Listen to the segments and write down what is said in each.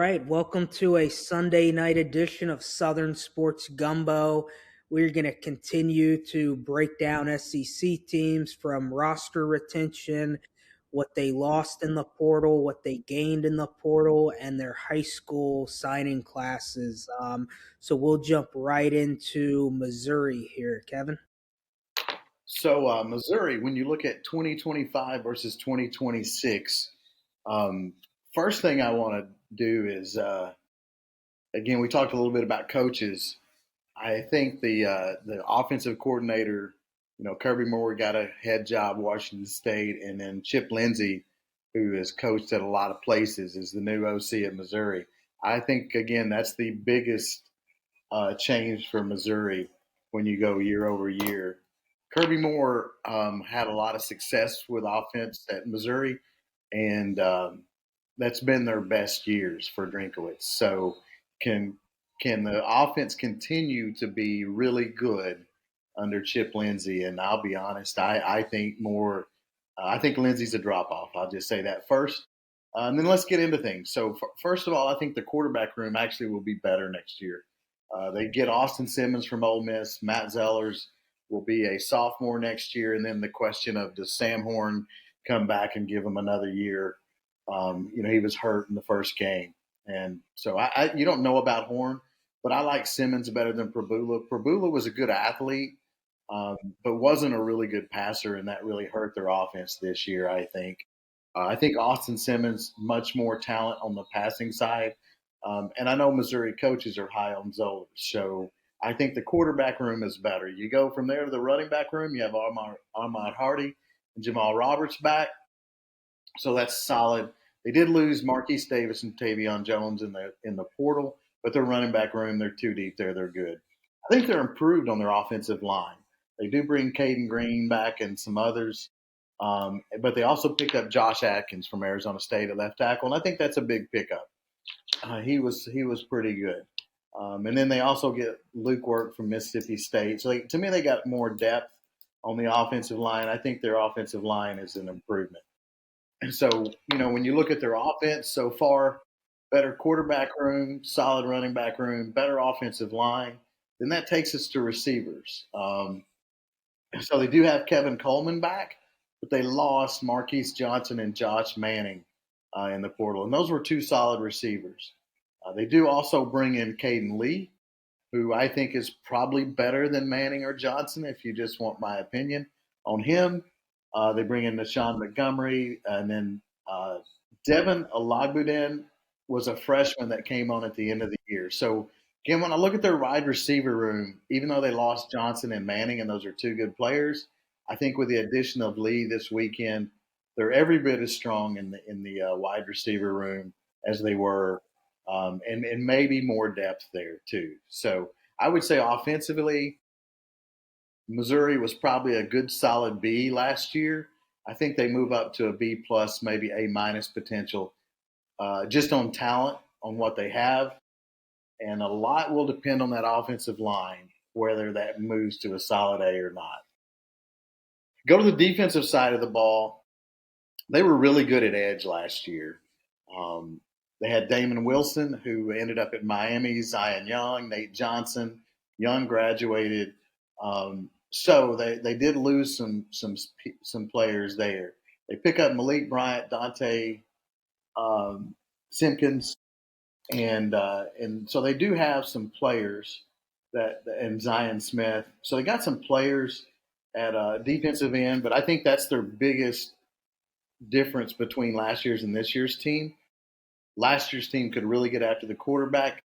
right, welcome to a Sunday night edition of Southern Sports Gumbo. We're going to continue to break down SEC teams from roster retention, what they lost in the portal, what they gained in the portal, and their high school signing classes. So we'll jump right into Missouri here, Kevin. So, Missouri, when you look at 2025 versus 2026, um, first thing I want to do is, again, we talked a little bit about coaches. I think the offensive coordinator, Kirby Moore got a head job Washington State, and then Chip Lindsey, who has coached at a lot of places, is the new OC at Missouri. I think again that's the biggest change for Missouri when you go year over year. Kirby Moore had a lot of success with offense at Missouri, and that's been their best years for Drinkowitz. So, can can the offense continue to be really good under Chip Lindsey? And I'll be honest, I think more. I think Lindsey's a drop off. I'll just say that first. And then let's get into things. So, first of all, I think the quarterback room actually will be better next year. They get Austin Simmons from Ole Miss. Matt Zellers will be a sophomore next year. And then the question of does Sam Horn come back and give him another year? He was hurt in the first game. And so you don't know about Horn, but I like Simmons better than Prabula. Prabula was a good athlete, but wasn't a really good passer, and that really hurt their offense this year, I think. I think Austin Simmons, much more talent on the passing side. And I know Missouri coaches are high on Zollers. So I think the quarterback room is better. You go from there to the running back room, you have Ahmad Hardy and Jamal Roberts back. So that's solid. They did lose Marquise Davis and Tavion Jones in the portal, but their running back room, they're too deep there. They're good. I think they're improved on their offensive line. They do bring Caden Green back and some others. But they also picked up Josh Atkins from Arizona State at left tackle, and I think that's a big pickup. He was pretty good. And then they also get Luke Work from Mississippi State. So to me, they got more depth on the offensive line. I think their offensive line is an improvement. And so, when you look at their offense so far, better quarterback room, solid running back room, better offensive line, then that takes us to receivers. So they do have Kevin Coleman back, but they lost Marquise Johnson and Josh Manning in the portal. And those were two solid receivers. They do also bring in Caden Lee, who I think is probably better than Manning or Johnson, if you just want my opinion on him. They bring in Nashawn Montgomery, and then Devin Olagbuden was a freshman that came on at the end of the year. So, again, when I look at their wide receiver room, even though they lost Johnson and Manning, and those are two good players, I think with the addition of Lee this weekend, they're every bit as strong in the wide receiver room as they were, and maybe more depth there too. So I would say offensively, Missouri was probably a good solid B last year. I think they move up to a B plus, maybe A minus potential, just on talent, on what they have, and a lot will depend on that offensive line, whether that moves to a solid A or not. Go to the defensive side of the ball. They were really good at edge last year. They had Damon Wilson, who ended up at Miami, Zion Young, Nate Johnson. Young graduated. So they did lose some players there. They pick up Malik Bryant, Dante Simpkins, and so they do have some players and Zion Smith. So they got some players at defensive end, but I think that's their biggest difference between last year's and this year's team. Last year's team could really get after the quarterback.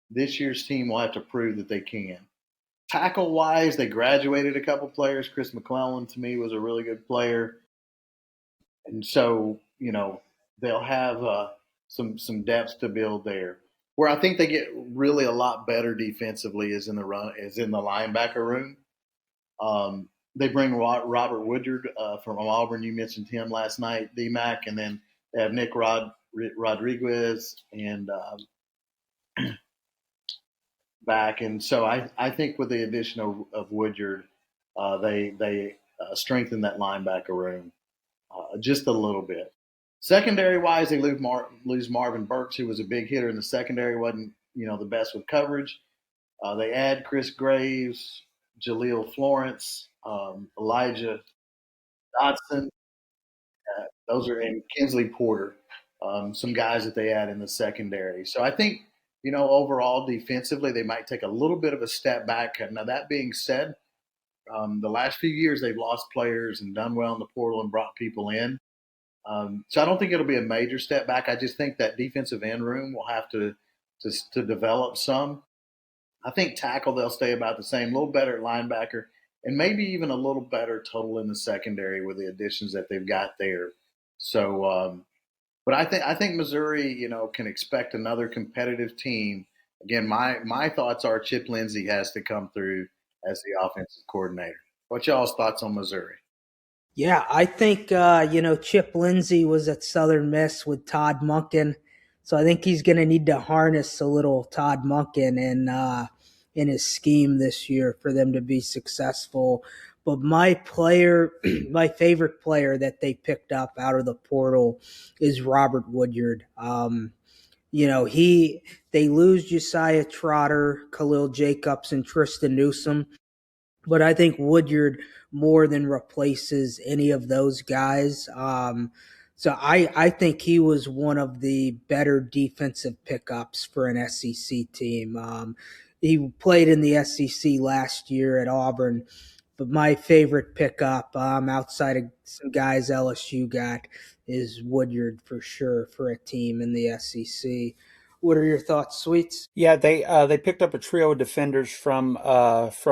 This year's team will have to prove that they can. Tackle wise, they graduated a couple players. Chris McClellan to me was a really good player, and so they'll have some depth to build there. Where I think they get really a lot better defensively is in the linebacker room. They bring Robert Woodyard from Auburn. You mentioned him last night, DMAC, and then they have Nick Rodriguez and back. And so I think with the addition of Woodyard, they strengthen that linebacker room just a little bit. Secondary wise, they lose Marvin Burks, who was a big hitter in the secondary, wasn't the best with coverage. They add Chris Graves, Jaleel Florence, Elijah Dotson. Those are in Kinsley Porter. Some guys that they add in the secondary. So I think overall defensively they might take a little bit of a step back. Now that being said, the last few years they've lost players and done well in the portal and brought people in. So I don't think it'll be a major step back. I just think that defensive end room will have to develop some. I think tackle they'll stay about the same, a little better at linebacker, and maybe even a little better total in the secondary with the additions that they've got there. So, but I think Missouri, can expect another competitive team. Again, my thoughts are Chip Lindsey has to come through as the offensive coordinator. What y'all's thoughts on Missouri? Yeah, I think Chip Lindsey was at Southern Miss with Todd Monken, so I think he's going to need to harness a little Todd Monken in his scheme this year for them to be successful. But my player, my favorite player that they picked up out of the portal is Robert Woodyard. They lose Josiah Trotter, Khalil Jacobs, and Tristan Newsom, but I think Woodyard more than replaces any of those guys. So I think he was one of the better defensive pickups for an SEC team. He played in the SEC last year at Auburn, but my favorite pickup outside of some guys LSU got is Woodyard for sure for a team in the SEC. What are your thoughts, Sweets? Yeah, they picked up a trio of defenders from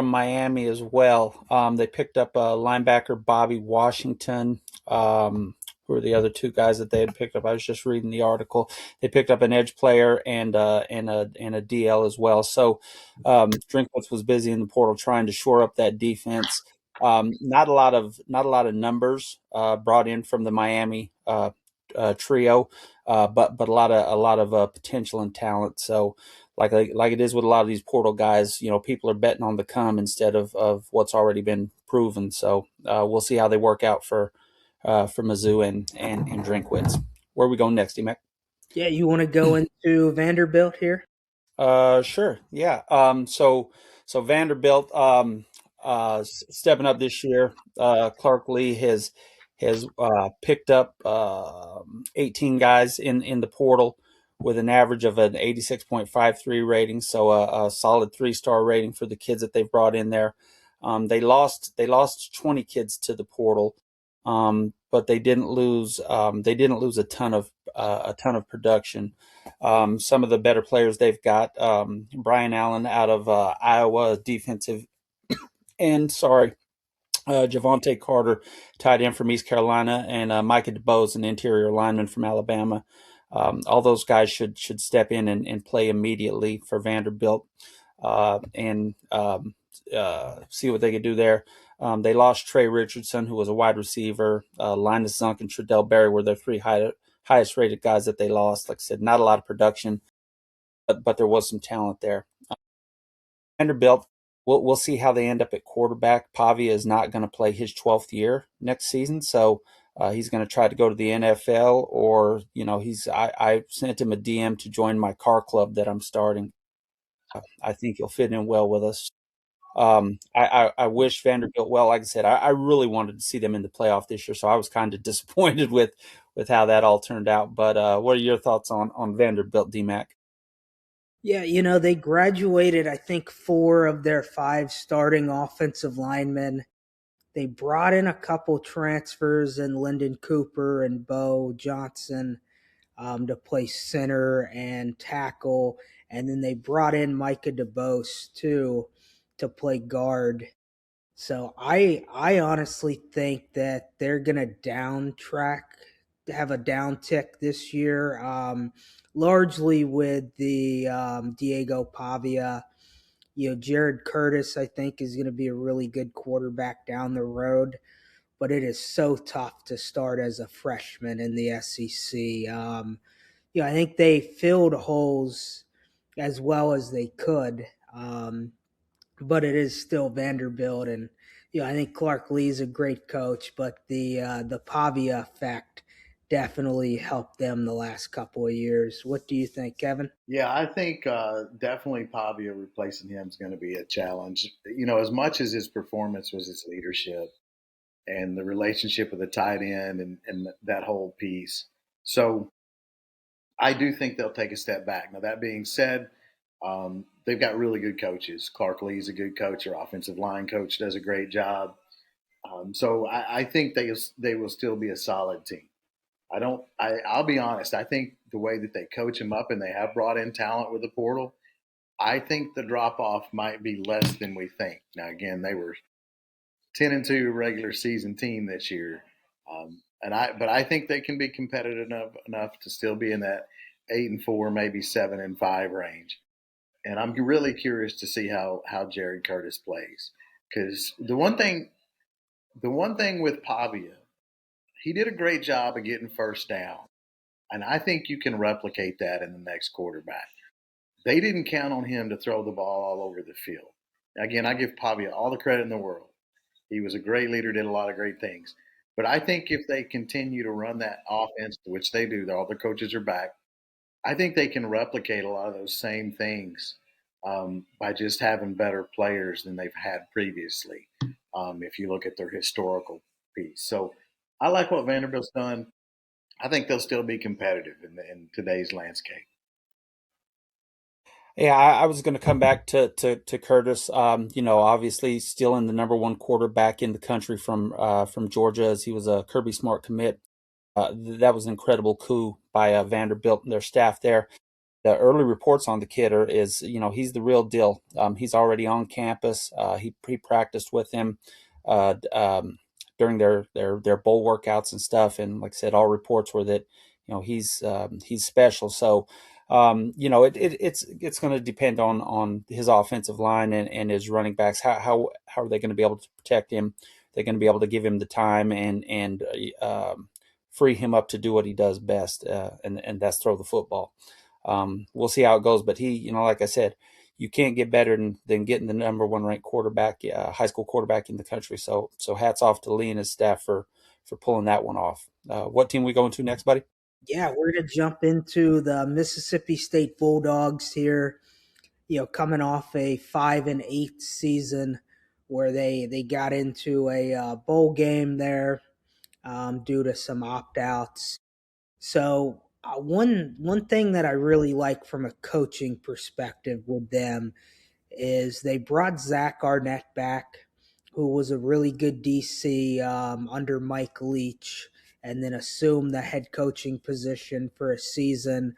Miami as well. They picked up linebacker Bobby Washington. Who are the other two guys that they had picked up? I was just reading the article. They picked up an edge player and a DL as well. So Drinkwitz was busy in the portal trying to shore up that defense. Not a lot of numbers brought in from the Miami trio, but a lot of potential and talent. So like it is with a lot of these portal guys, people are betting on the come instead of what's already been proven. So we'll see how they work out for Mizzou and Drinkwitz. Where are we going next, D-Mac? Yeah, you want to go into Vanderbilt here? Sure. Yeah. So Vanderbilt stepping up this year. Clark Lee has picked up 18 guys in the portal with an average of an 86.53 rating. So a solid 3-star rating for the kids that they've brought in there. They lost 20 kids to the portal, but they didn't lose a ton of production. Some of the better players they've got, Brian Allen out of Iowa, defensive end. Sorry, Javante Carter, tight end from East Carolina, and Micah DeBose, an interior lineman from Alabama. All those guys should step in and play immediately for Vanderbilt and see what they could do there. They lost Trey Richardson, who was a wide receiver. Linus Zunk and Tredell Berry were their three highest rated guys that they lost. Like I said, not a lot of production, but there was some talent there. Vanderbilt, we'll see how they end up at quarterback. Pavia is not going to play his 12th year next season, so he's going to try to go to the NFL, or I sent him a DM to join my car club that I'm starting. I think he'll fit in well with us. I wish Vanderbilt well. Like I said, I really wanted to see them in the playoff this year, so I was kind of disappointed with how that all turned out. But what are your thoughts on Vanderbilt, DMAC? Yeah, they graduated, I think, 4 of their 5 starting offensive linemen. They brought in a couple transfers in Lyndon Cooper and Bo Johnson to play center and tackle. And then they brought in Micah DeBose, too, to play guard. So I honestly think that they're gonna have a down tick this year, largely with the Diego Pavia. Jared Curtis, I think, is going to be a really good quarterback down the road, but it is so tough to start as a freshman in the SEC. I think they filled holes as well as they could. But it is still Vanderbilt, and I think Clark Lee's a great coach, but the Pavia effect definitely helped them the last couple of years. What do you think, Kevin? Yeah, I think definitely Pavia replacing him is going to be a challenge. You know, as much as his performance was his leadership and the relationship with the tight end and that whole piece. So I do think they'll take a step back. Now, that being said, they've got really good coaches. Clark Lee's a good coach. Their offensive line coach does a great job. So I think they will still be a solid team. I'll be honest. I think the way that they coach them up and they have brought in talent with the portal, I think the drop off might be less than we think. Now, again, they were 10-2 regular season team this year, but I think they can be competitive enough to still be in that 8-4, maybe 7-5 range. And I'm really curious to see how Jared Curtis plays because the one thing with Pavia, he did a great job of getting first down, and I think you can replicate that in the next quarterback. They didn't count on him to throw the ball all over the field. Again, I give Pavia all the credit in the world. He was a great leader, did a lot of great things. But I think if they continue to run that offense, which they do, all the coaches are back, I think they can replicate a lot of those same things by just having better players than they've had previously. If you look at their historical piece, so I like what Vanderbilt's done. I think they'll still be competitive in today's landscape. Yeah, I was going to come back to Curtis. Obviously still in the number one quarterback in the country from Georgia, as he was a Kirby Smart commit. That was an incredible coup by Vanderbilt and their staff there. The early reports on the kid is, he's the real deal. He's already on campus. He practiced with him during their bowl workouts and stuff. And like I said, all reports were that he's special. So it's going to depend on his offensive line and his running backs. How are they going to be able to protect him? They're going to be able to give him the time and free him up to do what he does best, and that's throw the football. We'll see how it goes, but he, like I said, you can't get better than getting the number one ranked quarterback, high school quarterback in the country. So hats off to Lee and his staff for pulling that one off. What team we going to next, buddy? Yeah, we're going to jump into the Mississippi State Bulldogs here. Coming off a 5-8 season where they got into a bowl game there due to some opt outs. So one thing that I really like from a coaching perspective with them is they brought Zach Arnett back, who was a really good DC under Mike Leach, and then assumed the head coaching position for a season.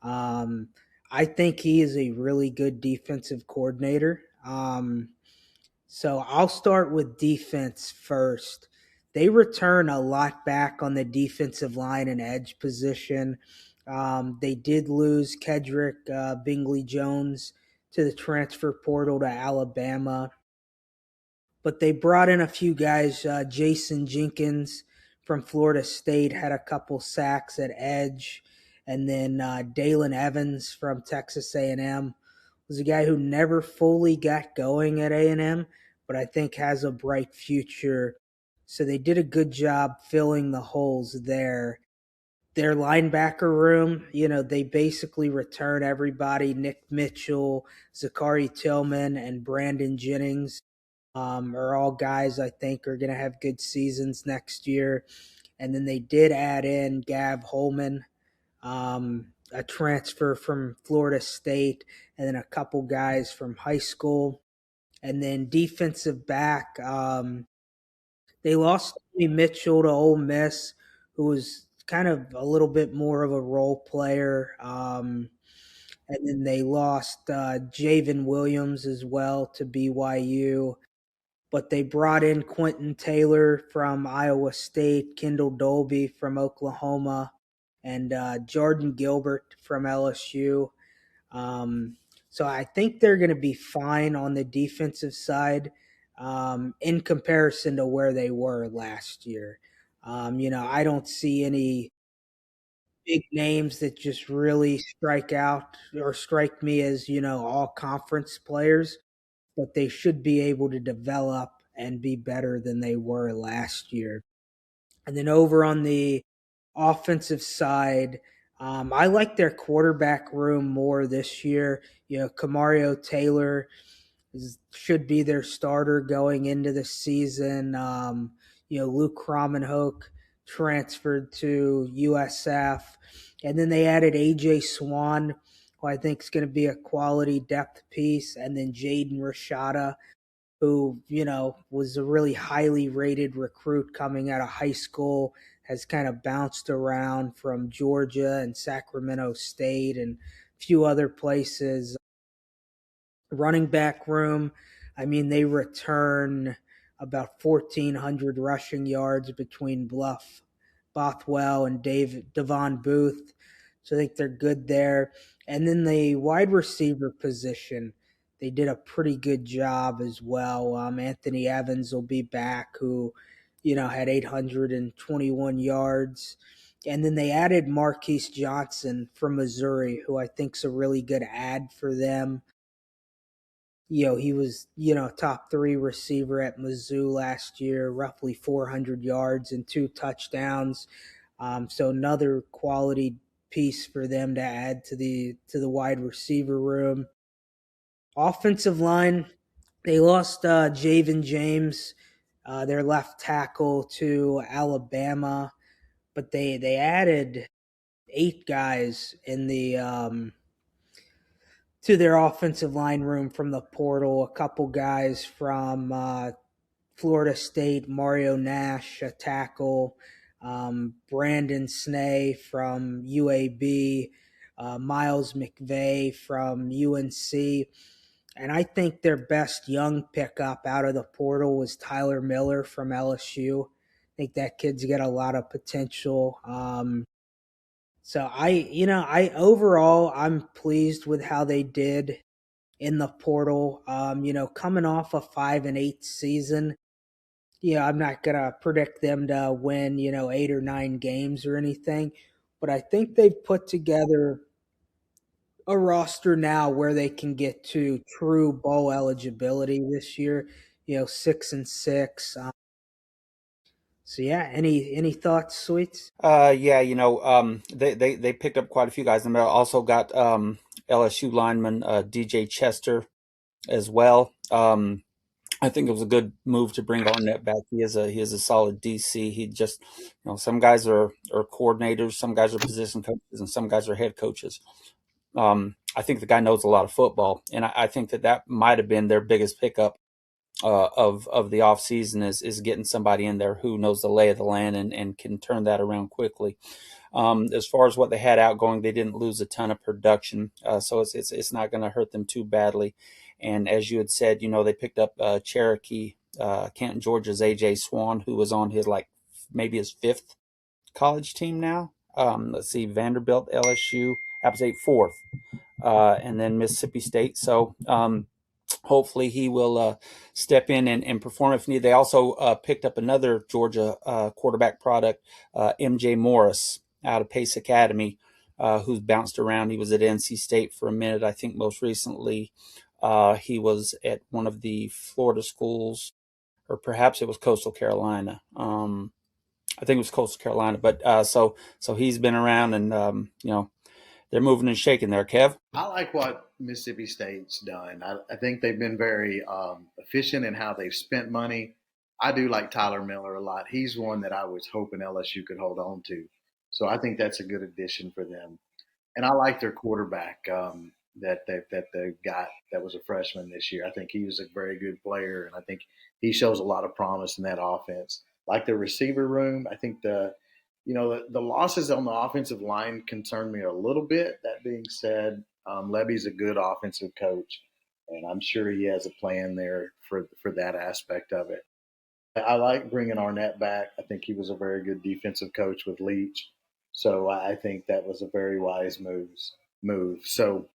Um, I think he is a really good defensive coordinator. So I'll start with defense first. They return a lot back on the defensive line and edge position. They did lose Kedrick Bingley Jones to the transfer portal to Alabama, but they brought in a few guys. Jason Jenkins from Florida State had a couple sacks at edge, and then Dalen Evans from Texas A&M was a guy who never fully got going at A&M, but I think has a bright future. So they did a good job filling the holes there. Their linebacker room, they basically return everybody. Nick Mitchell, Zachary Tillman, and Brandon Jennings are all guys I think are going to have good seasons next year. And then they did add in Gav Holman, a transfer from Florida State, and then a couple guys from high school. And then defensive back, they lost Tommy Mitchell to Ole Miss, who was kind of a little bit more of a role player. And then they lost Javen Williams as well to BYU. But they brought in Quentin Taylor from Iowa State, Kendall Dolby from Oklahoma, and Jordan Gilbert from LSU. Um, so I think they're going to be fine on the defensive side in comparison to where they were last year. I don't see any big names that just really strike out or strike me as, all conference players, but they should be able to develop and be better than they were last year. And then over on the offensive side, I like their quarterback room more this year. Kamario Taylor should be their starter going into the season. Luke Kromenhoek transferred to USF, and then they added AJ Swan, who I think is going to be a quality depth piece, and then Jaden Rashada, who was a really highly rated recruit coming out of high school, has kind of bounced around from Georgia and Sacramento State and a few other places. Running back room, I mean, they return about 1,400 rushing yards between Bluff Bothwell and Devon Booth. So I think they're good there. And then the wide receiver position, they did a pretty good job as well. Anthony Evans will be back, who, had 821 yards. And then they added Marquise Johnson from Missouri, who I think's a really good add for them. He was, top three receiver at Mizzou last year, roughly 400 yards and 2 touchdowns. So another quality piece for them to add to the wide receiver room. Offensive line, they lost Javen James, their left tackle, to Alabama, but they added 8 guys in the to their offensive line room from the portal. A couple guys from Florida State, Mario Nash, a tackle, Brandon Snay from UAB, Miles McVay from UNC. And I think their best young pickup out of the portal was Tyler Miller from LSU. I think that kid's got a lot of potential. So I overall I'm pleased with how they did in the portal. Coming off a 5-8 season, I'm not gonna predict them to win, 8 or 9 games or anything, but I think they've put together a roster now where they can get to true bowl eligibility this year. 6-6. So yeah, any thoughts, Sweets? Yeah, they picked up quite a few guys, and they also got LSU lineman DJ Chester as well. I think it was a good move to bring Arnett back. He is a solid DC. He just, some guys are coordinators, some guys are position coaches, and some guys are head coaches. I think the guy knows a lot of football, and I think that might have been their biggest pickup of the off season is getting somebody in there who knows the lay of the land and can turn that around quickly. As far as what they had outgoing, they didn't lose a ton of production, so it's not going to hurt them too badly. And as you had said, they picked up Cherokee, Canton, Georgia's AJ Swan, who was on his maybe his fifth college team now. Let's see, Vanderbilt, LSU, App State fourth, and then Mississippi State. So hopefully he will step in and perform if needed. They also picked up another Georgia quarterback product, MJ Morris, out of Pace Academy, who's bounced around. He was at NC State for a minute. I think most recently he was at one of the Florida schools, or perhaps it was Coastal Carolina. I think it was Coastal Carolina, but so he's been around, and they're moving and shaking there. Kev? I like what Mississippi State's done. I think they've been very efficient in how they've spent money. I do like Tyler Miller a lot. He's one that I was hoping LSU could hold on to. So I think that's a good addition for them. And I like their quarterback that they got that was a freshman this year. I think he was a very good player, and I think he shows a lot of promise in that offense. Like the receiver room, I think the losses on the offensive line concern me a little bit. That being said, Levy's a good offensive coach, and I'm sure he has a plan there for that aspect of it. I like bringing Arnett back. I think he was a very good defensive coach with Leach, so I think that was a very wise move. So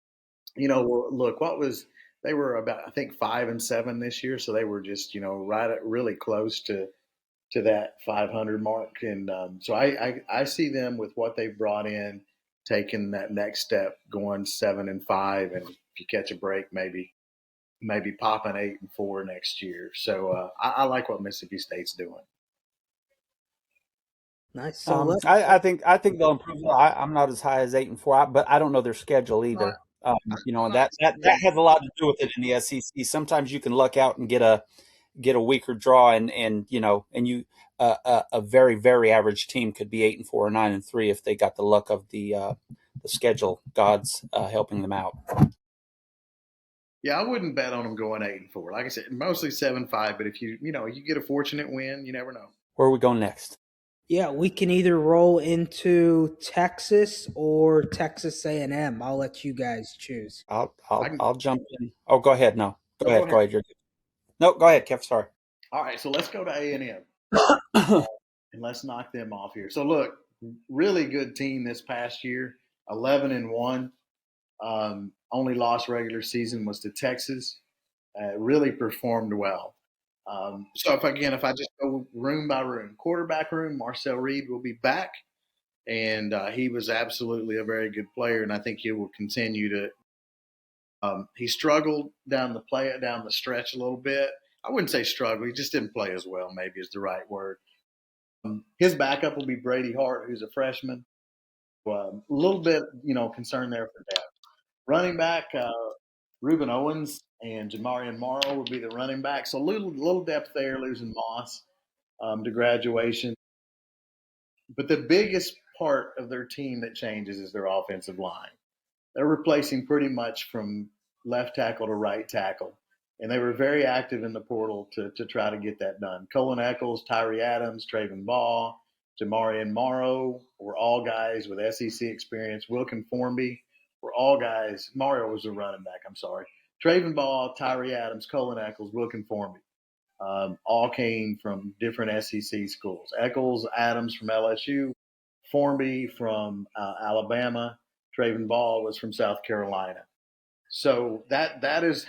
look, what was they were about, I think, 5-7 this year, so they were just right at really close to that 500 mark. And so I see them with what they've brought in, taking that next step, going 7-5, and if you catch a break, maybe popping 8-4 next year. So I like what Mississippi State's doing. Nice. So I think they'll improve. I'm not as high as 8-4, but I don't know their schedule either. I'm And not that has a lot to do with it in the SEC. Sometimes you can luck out and get a weaker draw, and a very very average team could be 8-4 or 9-3 if they got the luck of the schedule gods helping them out. Yeah, I wouldn't bet on them going 8-4. Like I said, mostly 7-5. But if you get a fortunate win, you never know. Where are we going next? yeah, we can either roll into Texas or Texas A&M. I'll let you guys choose. I'll I I'll can I'll jump in. Oh, go ahead. No, go no, go ahead. Go ahead. ahead. No, go ahead, Kev. Sorry. All right, so let's go to A&M and let's knock them off here. So look, really good team this past year, 11-1. Only lost regular season was to Texas. Really performed well. So if I just go room by room, quarterback room, Marcel Reed will be back, and he was absolutely a very good player, and I think he will continue to. He struggled down the stretch a little bit. I wouldn't say struggle; he just didn't play as well. Maybe is the right word. His backup will be Brady Hart, who's a freshman. A little bit, concern there for depth. Running back, Ruben Owens and Jamarian Morrow would be the running back. So little depth there, losing Moss to graduation. But the biggest part of their team that changes is their offensive line. They're replacing pretty much from left tackle to right tackle. And they were very active in the portal to try to get that done. Colin Eccles, Tyree Adams, Traven Ball, Jamarian Morrow were all guys with SEC experience. Wilkin Formby were all guys. Mario was a running back, I'm sorry. Traven Ball, Tyree Adams, Colin Eccles, Wilkin Formby all came from different SEC schools. Eccles, Adams from LSU, Formby from Alabama, Traven Ball was from South Carolina. So that is,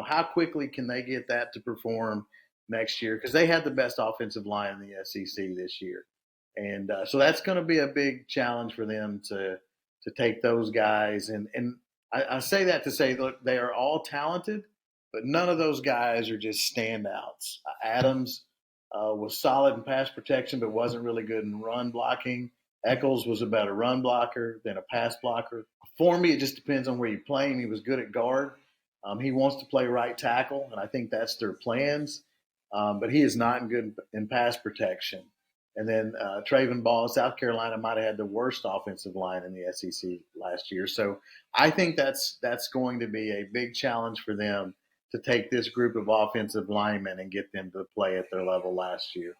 how quickly can they get that to perform next year? Because they had the best offensive line in the SEC this year, and so that's going to be a big challenge for them to take those guys. And I say that to say, look, they are all talented, but none of those guys are just standouts. Adams was solid in pass protection, but wasn't really good in run blocking. Eccles was a better run blocker than a pass blocker. For me, it just depends on where you play him. He was good at guard. He wants to play right tackle, and I think that's their plans. But he is not good in pass protection. And then Traven Ball, South Carolina might have had the worst offensive line in the SEC last year. So I think that's going to be a big challenge for them to take this group of offensive linemen and get them to play at their level last year.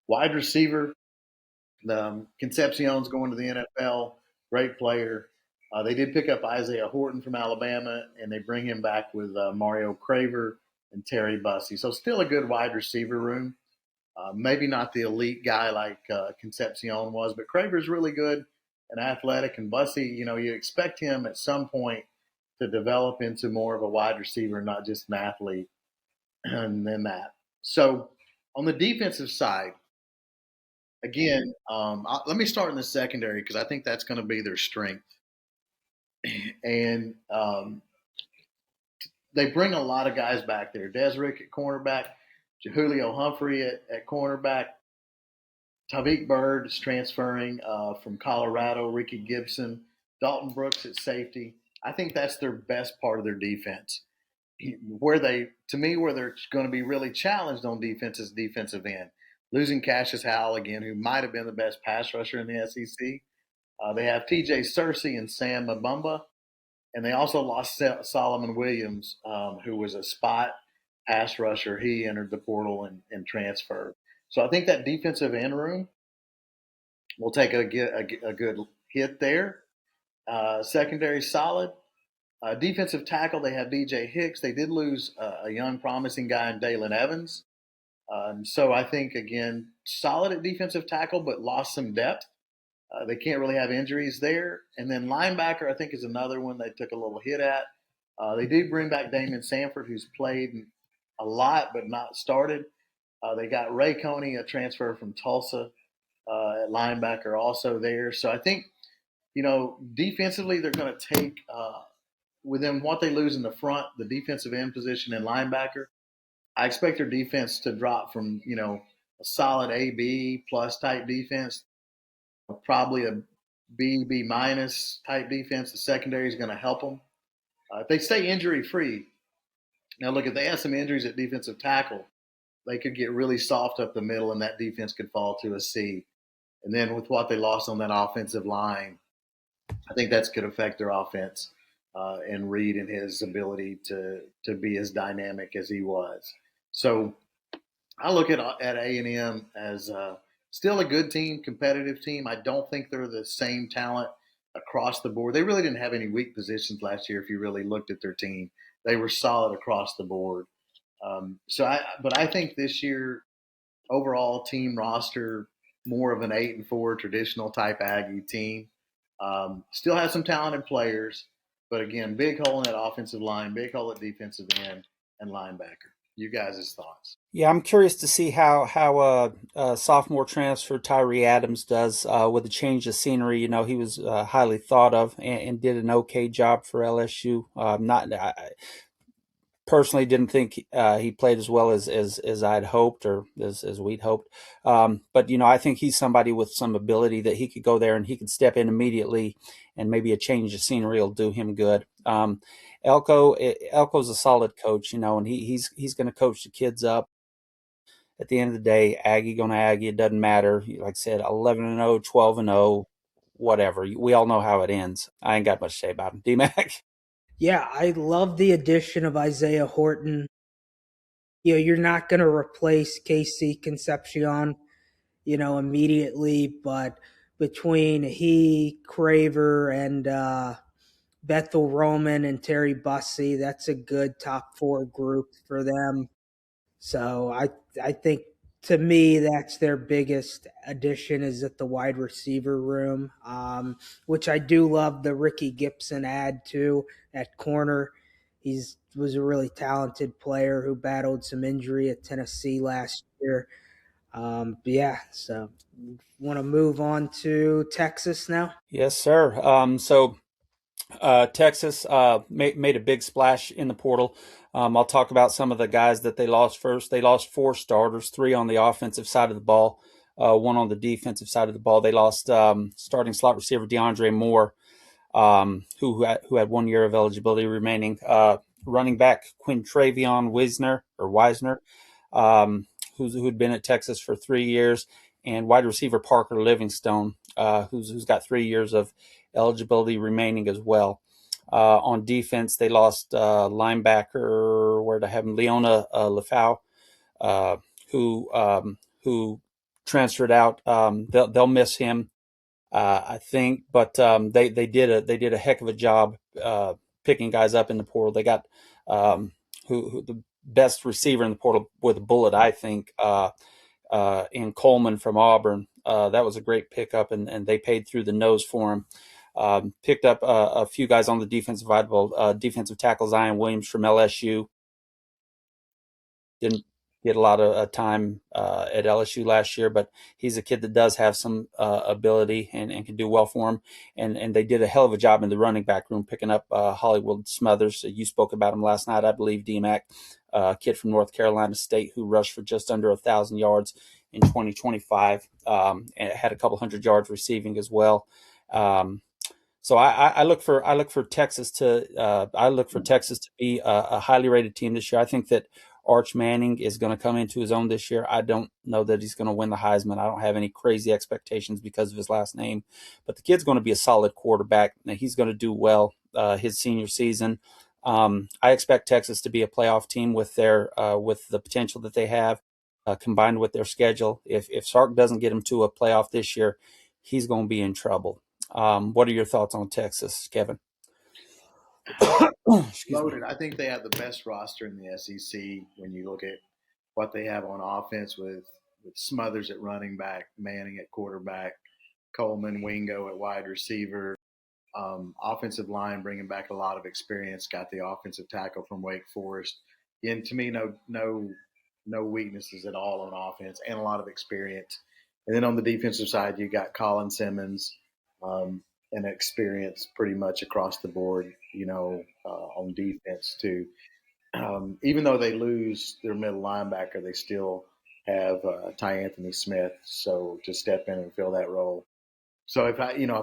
Wide receiver, Concepcion's going to the NFL, great player. They did pick up Isaiah Horton from Alabama, and they bring him back with Mario Craver and Terry Bussey. So still a good wide receiver room. Maybe not the elite guy like Concepcion was, but Craver's really good and athletic. And Bussey, you expect him at some point to develop into more of a wide receiver, not just an athlete, and then that. So on the defensive side, again, let me start in the secondary because I think that's going to be their strength. And they bring a lot of guys back there. Desrick at cornerback, Julio Humphrey at cornerback, Tavik Bird is transferring from Colorado, Ricky Gibson, Dalton Brooks at safety. I think that's their best part of their defense. Where they're going to be really challenged on defense is defensive end. Losing Cassius Howell again, who might have been the best pass rusher in the SEC. They have TJ Searcy and Sam Mabumba. And they also lost Solomon Williams, who was a spot pass rusher. He entered the portal and transferred. So I think that defensive end room will take a good hit there. Secondary solid. Defensive tackle, they have DJ Hicks. They did lose a young, promising guy in Dalen Evans. So I think, again, solid at defensive tackle, but lost some depth. They can't really have injuries there. And then linebacker, I think, is another one they took a little hit at. They did bring back Damon Sanford, who's played a lot but not started. They got Ray Coney, a transfer from Tulsa at linebacker, also there. So I think, defensively they're going to take within what they lose in the front, the defensive end position and linebacker. I expect their defense to drop from, a solid AB plus type defense probably a B minus type defense. The secondary is going to help them. If they stay injury free, now look, if they have some injuries at defensive tackle, they could get really soft up the middle, and that defense could fall to a C. And then with what they lost on that offensive line, I think that's could affect their offense and Reed and his ability to be as dynamic as he was. So I look at A&M as still a good team, competitive team. I don't think they're the same talent across the board. They really didn't have any weak positions last year. If you really looked at their team, they were solid across the board. But I think this year overall team roster more of an 8-4 traditional type Aggie team. Still have some talented players, but again, big hole in that offensive line, big hole at defensive end and linebacker. You guys' thoughts? Yeah, I'm curious to see how sophomore transfer Tyree Adams does with a change of scenery. You know, he was highly thought of and did an okay job for LSU. Not personally didn't think he played as well as I'd hoped or as we'd hoped. But you know, I think he's somebody with some ability that he could go there and he could step in immediately, and maybe a change of scenery will do him good. Elko's a solid coach, you know, and he's going to coach the kids up. At the end of the day, Aggie going to Aggie. It doesn't matter. Like I said, 11-0, 12-0, whatever. We all know how it ends. I ain't got much to say about him. D-Mac. Yeah, I love the addition of Isaiah Horton. You know, you're not going to replace KC Concepcion, you know, immediately, but between he, Craver, and Bethel Roman and Terry Bussey, that's a good top four group for them. So I think to me that's their biggest addition is at the wide receiver room, which I do love the Ricky Gibson add to at corner. He's was a really talented player who battled some injury at Tennessee last year. But yeah, so want to move on to Texas now? Yes, sir. Texas made a big splash in the portal. I'll talk about some of the guys that they lost first. They lost four starters, three on the offensive side of the ball, one on the defensive side of the ball. They lost starting slot receiver DeAndre Moore, who had 1 year of eligibility remaining. Running back Quintravion Wisner, who'd been at Texas for 3 years, and wide receiver Parker Livingstone, who's got 3 years of eligibility remaining as well. On defense, they lost linebacker, where to have him, Leona Lefau, uh, who transferred out. They'll miss him, I think, but they did a heck of a job picking guys up in the portal. They got who the best receiver in the portal with a bullet, I think, in Coleman from Auburn. That was a great pickup, and they paid through the nose for him. Picked up a few guys on the defensive side, defensive tackle Zion Williams from LSU. Didn't get a lot of time at LSU last year, but he's a kid that does have some ability and can do well for him. And they did a hell of a job in the running back room, picking up Hollywood Smothers. You spoke about him last night, I believe, DMAC, a kid from North Carolina State who rushed for just under 1,000 yards in 2025, and had a couple hundred yards receiving as well. So I look for Texas to be a highly rated team this year. I think that Arch Manning is going to come into his own this year. I don't know that he's going to win the Heisman. I don't have any crazy expectations because of his last name, but the kid's going to be a solid quarterback. Now, he's going to do well his senior season. I expect Texas to be a playoff team with the potential that they have, combined with their schedule. If Sark doesn't get him to a playoff this year, he's going to be in trouble. What are your thoughts on Texas, Kevin? Excuse me. Loaded. I think they have the best roster in the SEC when you look at what they have on offense with Smothers at running back, Manning at quarterback, Coleman, Wingo at wide receiver. Offensive line bringing back a lot of experience. Got the offensive tackle from Wake Forest. And to me, no weaknesses at all on offense, and a lot of experience. And then on the defensive side, you got Colin Simmons, and experience pretty much across the board. On defense too. Even though they lose their middle linebacker, they still have Ty Anthony Smith, so to step in and fill that role. So if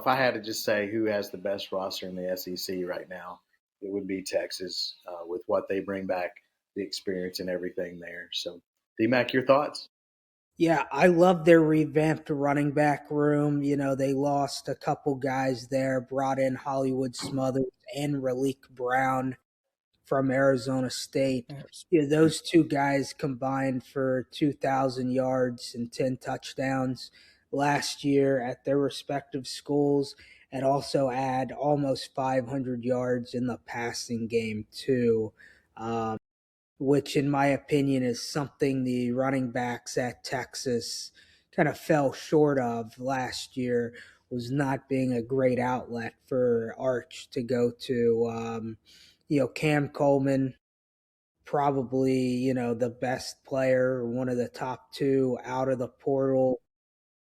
I had to just say who has the best roster in the SEC right now, it would be Texas with what they bring back, the experience and everything there. So, D-Mac, your thoughts? Yeah, I love their revamped running back room. They lost a couple guys there, brought in Hollywood Smothers and Raleek Brown from Arizona State. Those two guys combined for 2,000 yards and 10 touchdowns last year at their respective schools, and also add almost 500 yards in the passing game, too. Which, in my opinion, is something the running backs at Texas kind of fell short of last year, was not being a great outlet for Arch to go to. Cam Coleman, probably, the best player, one of the top two out of the portal.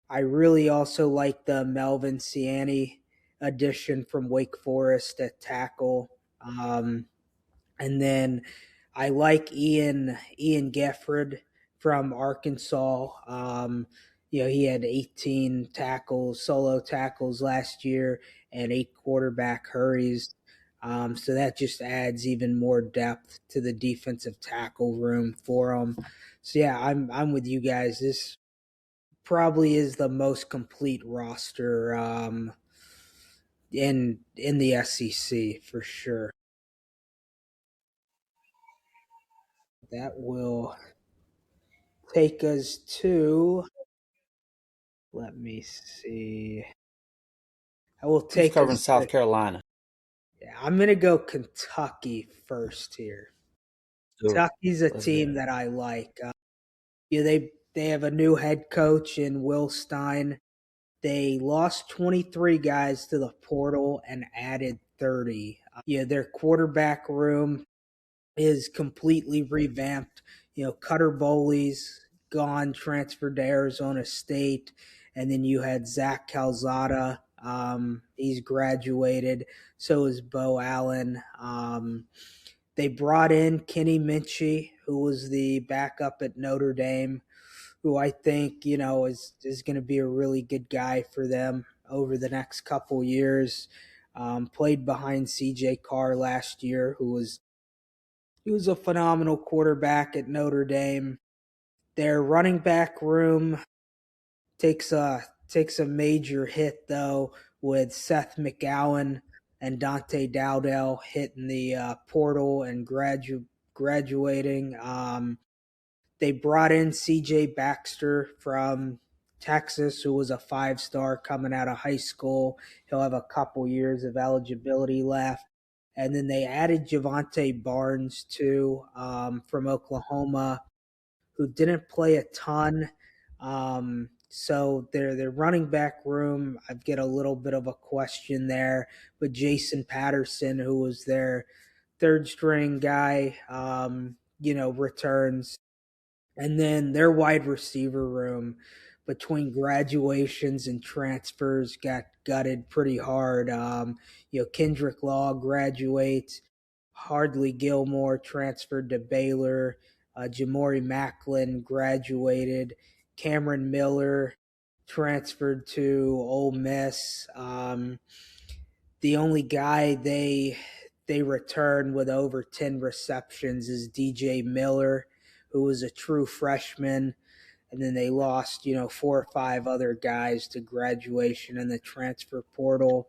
I really also like the Melvin Ciani addition from Wake Forest at tackle. And then I like Ian Gefford from Arkansas. He had 18 tackles, solo tackles last year, and 8 quarterback hurries. So that just adds even more depth to the defensive tackle room for them. So yeah, I'm with you guys. This probably is the most complete roster in the SEC for sure. That will take us to, let me see. I will Who's take covering us to, South Carolina? yeah, I'm going to go Kentucky first here. Do it. Kentucky's a Let's do team it. that I like. They have a new head coach in Will Stein. They lost 23 guys to the portal and added 30. Their quarterback room is completely revamped. Cutter Bowley's gone, transferred to Arizona State, and then you had Zach Calzada. He's graduated. So is Bo Allen. They brought in Kenny Minchie, who was the backup at Notre Dame, who I think is going to be a really good guy for them over the next couple years. Played behind C.J. Carr last year, he was a phenomenal quarterback at Notre Dame. Their running back room takes a major hit though, with Seth McGowan and Dante Dowdell hitting the portal and graduating. They brought in C.J. Baxter from Texas, who was a 5-star coming out of high school. He'll have a couple years of eligibility left. And then they added Javante Barnes too, from Oklahoma, who didn't play a ton. So their running back room, I've got a little bit of a question there. But Jason Patterson, who was their third string guy, returns. And then their wide receiver room, between graduations and transfers, got gutted pretty hard. Kendrick Law graduates. Hardly Gilmore transferred to Baylor. Jamori Macklin graduated. Cameron Miller transferred to Ole Miss. The only guy they returned with over 10 receptions is DJ Miller, who was a true freshman. And then they lost, 4 or 5 other guys to graduation in the transfer portal.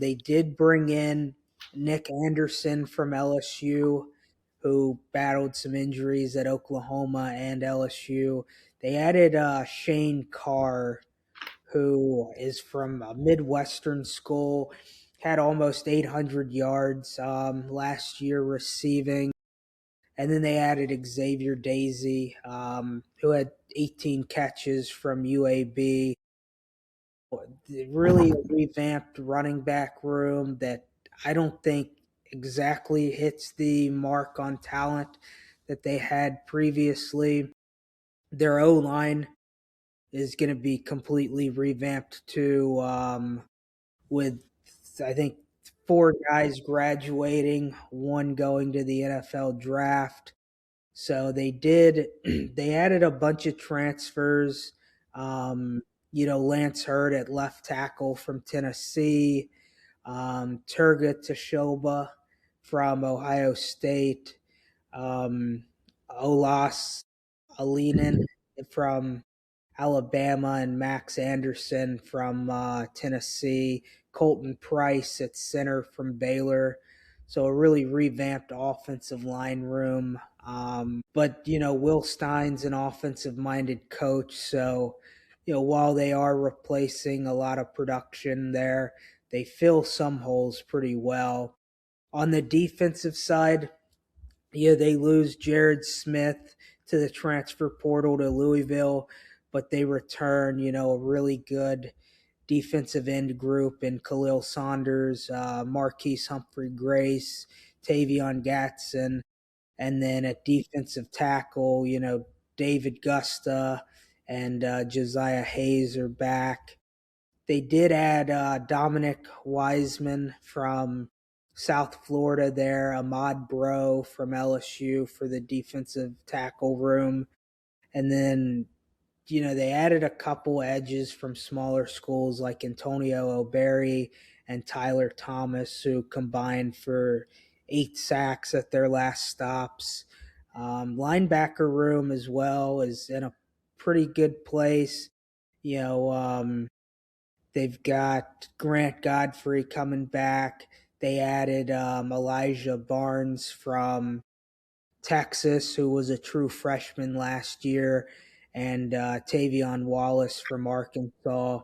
They did bring in Nick Anderson from LSU, who battled some injuries at Oklahoma and LSU. They added Shane Carr, who is from a Midwestern school, had almost 800 yards last year receiving. And then they added Xavier Daisy, who had 18 catches from UAB. Really a revamped running back room that I don't think exactly hits the mark on talent that they had previously. Their O line is going to be completely revamped too, with I think 4 guys graduating, one going to the NFL draft. So they did. They added a bunch of transfers. Lance Hurd at left tackle from Tennessee, Turga Toshoba from Ohio State, um, Olas Alinen from Alabama, and Max Anderson from Tennessee, Colton Price at center from Baylor. So a really revamped offensive line room. But Will Stein's an offensive minded coach, so while they are replacing a lot of production there, they fill some holes pretty well. On the defensive side, yeah, they lose Jared Smith to the transfer portal to Louisville, but they return, a really good defensive end group in Khalil Saunders, Marquise Humphrey Grace, Tavion Gatson, and then at defensive tackle, David Gusta and Josiah Hayes are back. They did add Dominic Wiseman from South Florida there, Ahmad Bro from LSU for the defensive tackle room. And then, they added a couple edges from smaller schools like Antonio O'Berry and Tyler Thomas, who combined for 8 sacks at their last stops. Linebacker room as well is in a pretty good place. You know, They've got Grant Godfrey coming back. They added Elijah Barnes from Texas, who was a true freshman last year, and Tavion Wallace from Arkansas.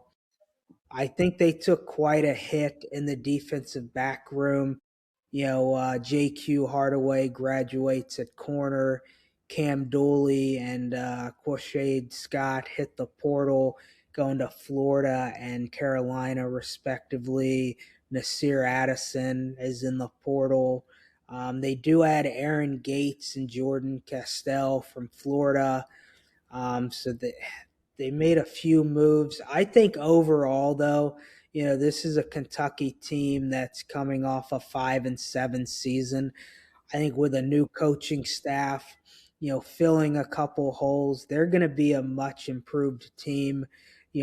I think they took quite a hit in the defensive back room. JQ Hardaway graduates at corner. Cam Dooley and Quashade Scott hit the portal, going to Florida and Carolina, respectively. Nasir Addison is in the portal. They do add Aaron Gates and Jordan Castell from Florida. So they made a few moves. I think overall, though, this is a Kentucky team that's coming off a 5-7 season. I think with a new coaching staff, filling a couple holes, they're going to be a much improved team.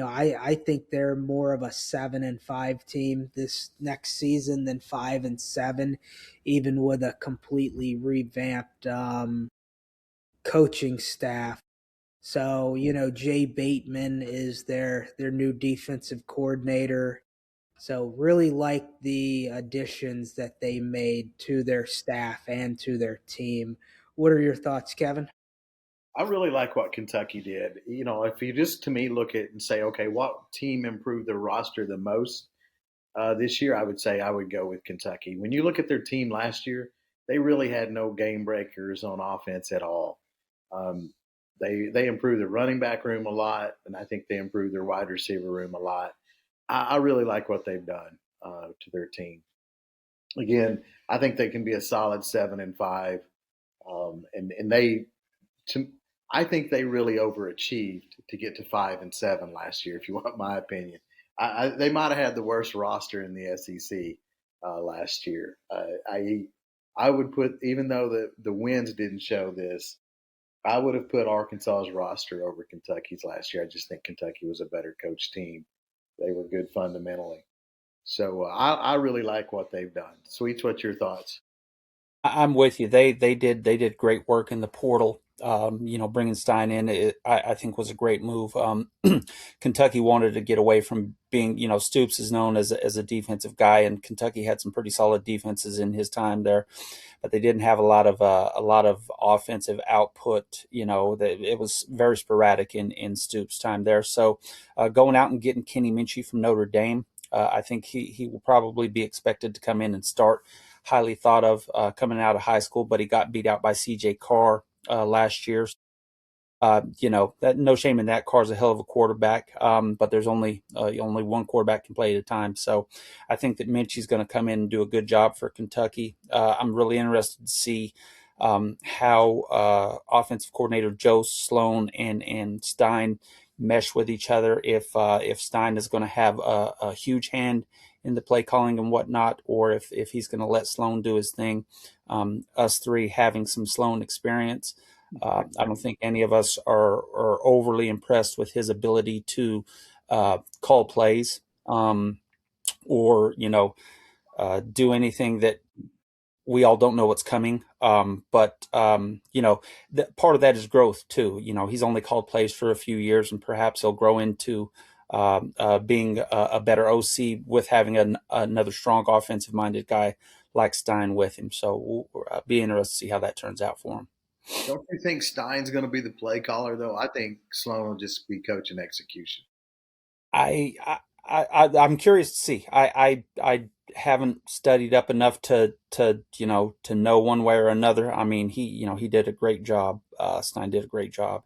I think they're more of a 7-5 team this next season than 5-7, even with a completely revamped coaching staff. So, Jay Bateman is their new defensive coordinator. So really like the additions that they made to their staff and to their team. What are your thoughts, Kevin? I really like what Kentucky did. If you just to me look at and say, okay, what team improved their roster the most this year, I would say I would go with Kentucky. When you look at their team last year, they really had no game breakers on offense at all. Um, they improved their running back room a lot, and I think they improved their wide receiver room a lot. I really like what they've done to their team. Again, I think they can be a solid 7-5, and they to I think they really overachieved to get to 5-7 last year. If you want my opinion, they might have had the worst roster in the SEC last year. I would put, even though the wins didn't show this, I would have put Arkansas's roster over Kentucky's last year. I just think Kentucky was a better coach team. They were good fundamentally. So I really like what they've done. Sweets, what's your thoughts? I'm with you. They did great work in the portal. Bringing Stein in, I think was a great move. Kentucky wanted to get away from being, Stoops is known as a defensive guy, and Kentucky had some pretty solid defenses in his time there, but they didn't have a lot of offensive output. That it was very sporadic in Stoops' time there. So going out and getting Kenny Minchie from Notre Dame, I think he will probably be expected to come in and start, highly thought of coming out of high school, but he got beat out by C.J. Carr last year. That no shame in that. Carr's a hell of a quarterback, but there's only one quarterback can play at a time. So I think that Minchie's going to come in and do a good job for Kentucky. I'm really interested to see how offensive coordinator Joe Sloan and Stein mesh with each other. If Stein is going to have a huge hand in the play calling and whatnot, or if he's going to let Sloan do his thing. Us three having some Sloan experience, I don't think any of us are overly impressed with his ability to call plays, or do anything that we all don't know what's coming. But part of that is growth too. He's only called plays for a few years, and perhaps he'll grow into being a better OC with having another strong offensive minded guy like Stein with him. So we'll be interested to see how that turns out for him. Don't you think Stein's going to be the play caller though? I think Sloan will just be coaching execution. I, I'm curious to see. I haven't studied up enough to know one way or another. I mean, he did a great job. Stein did a great job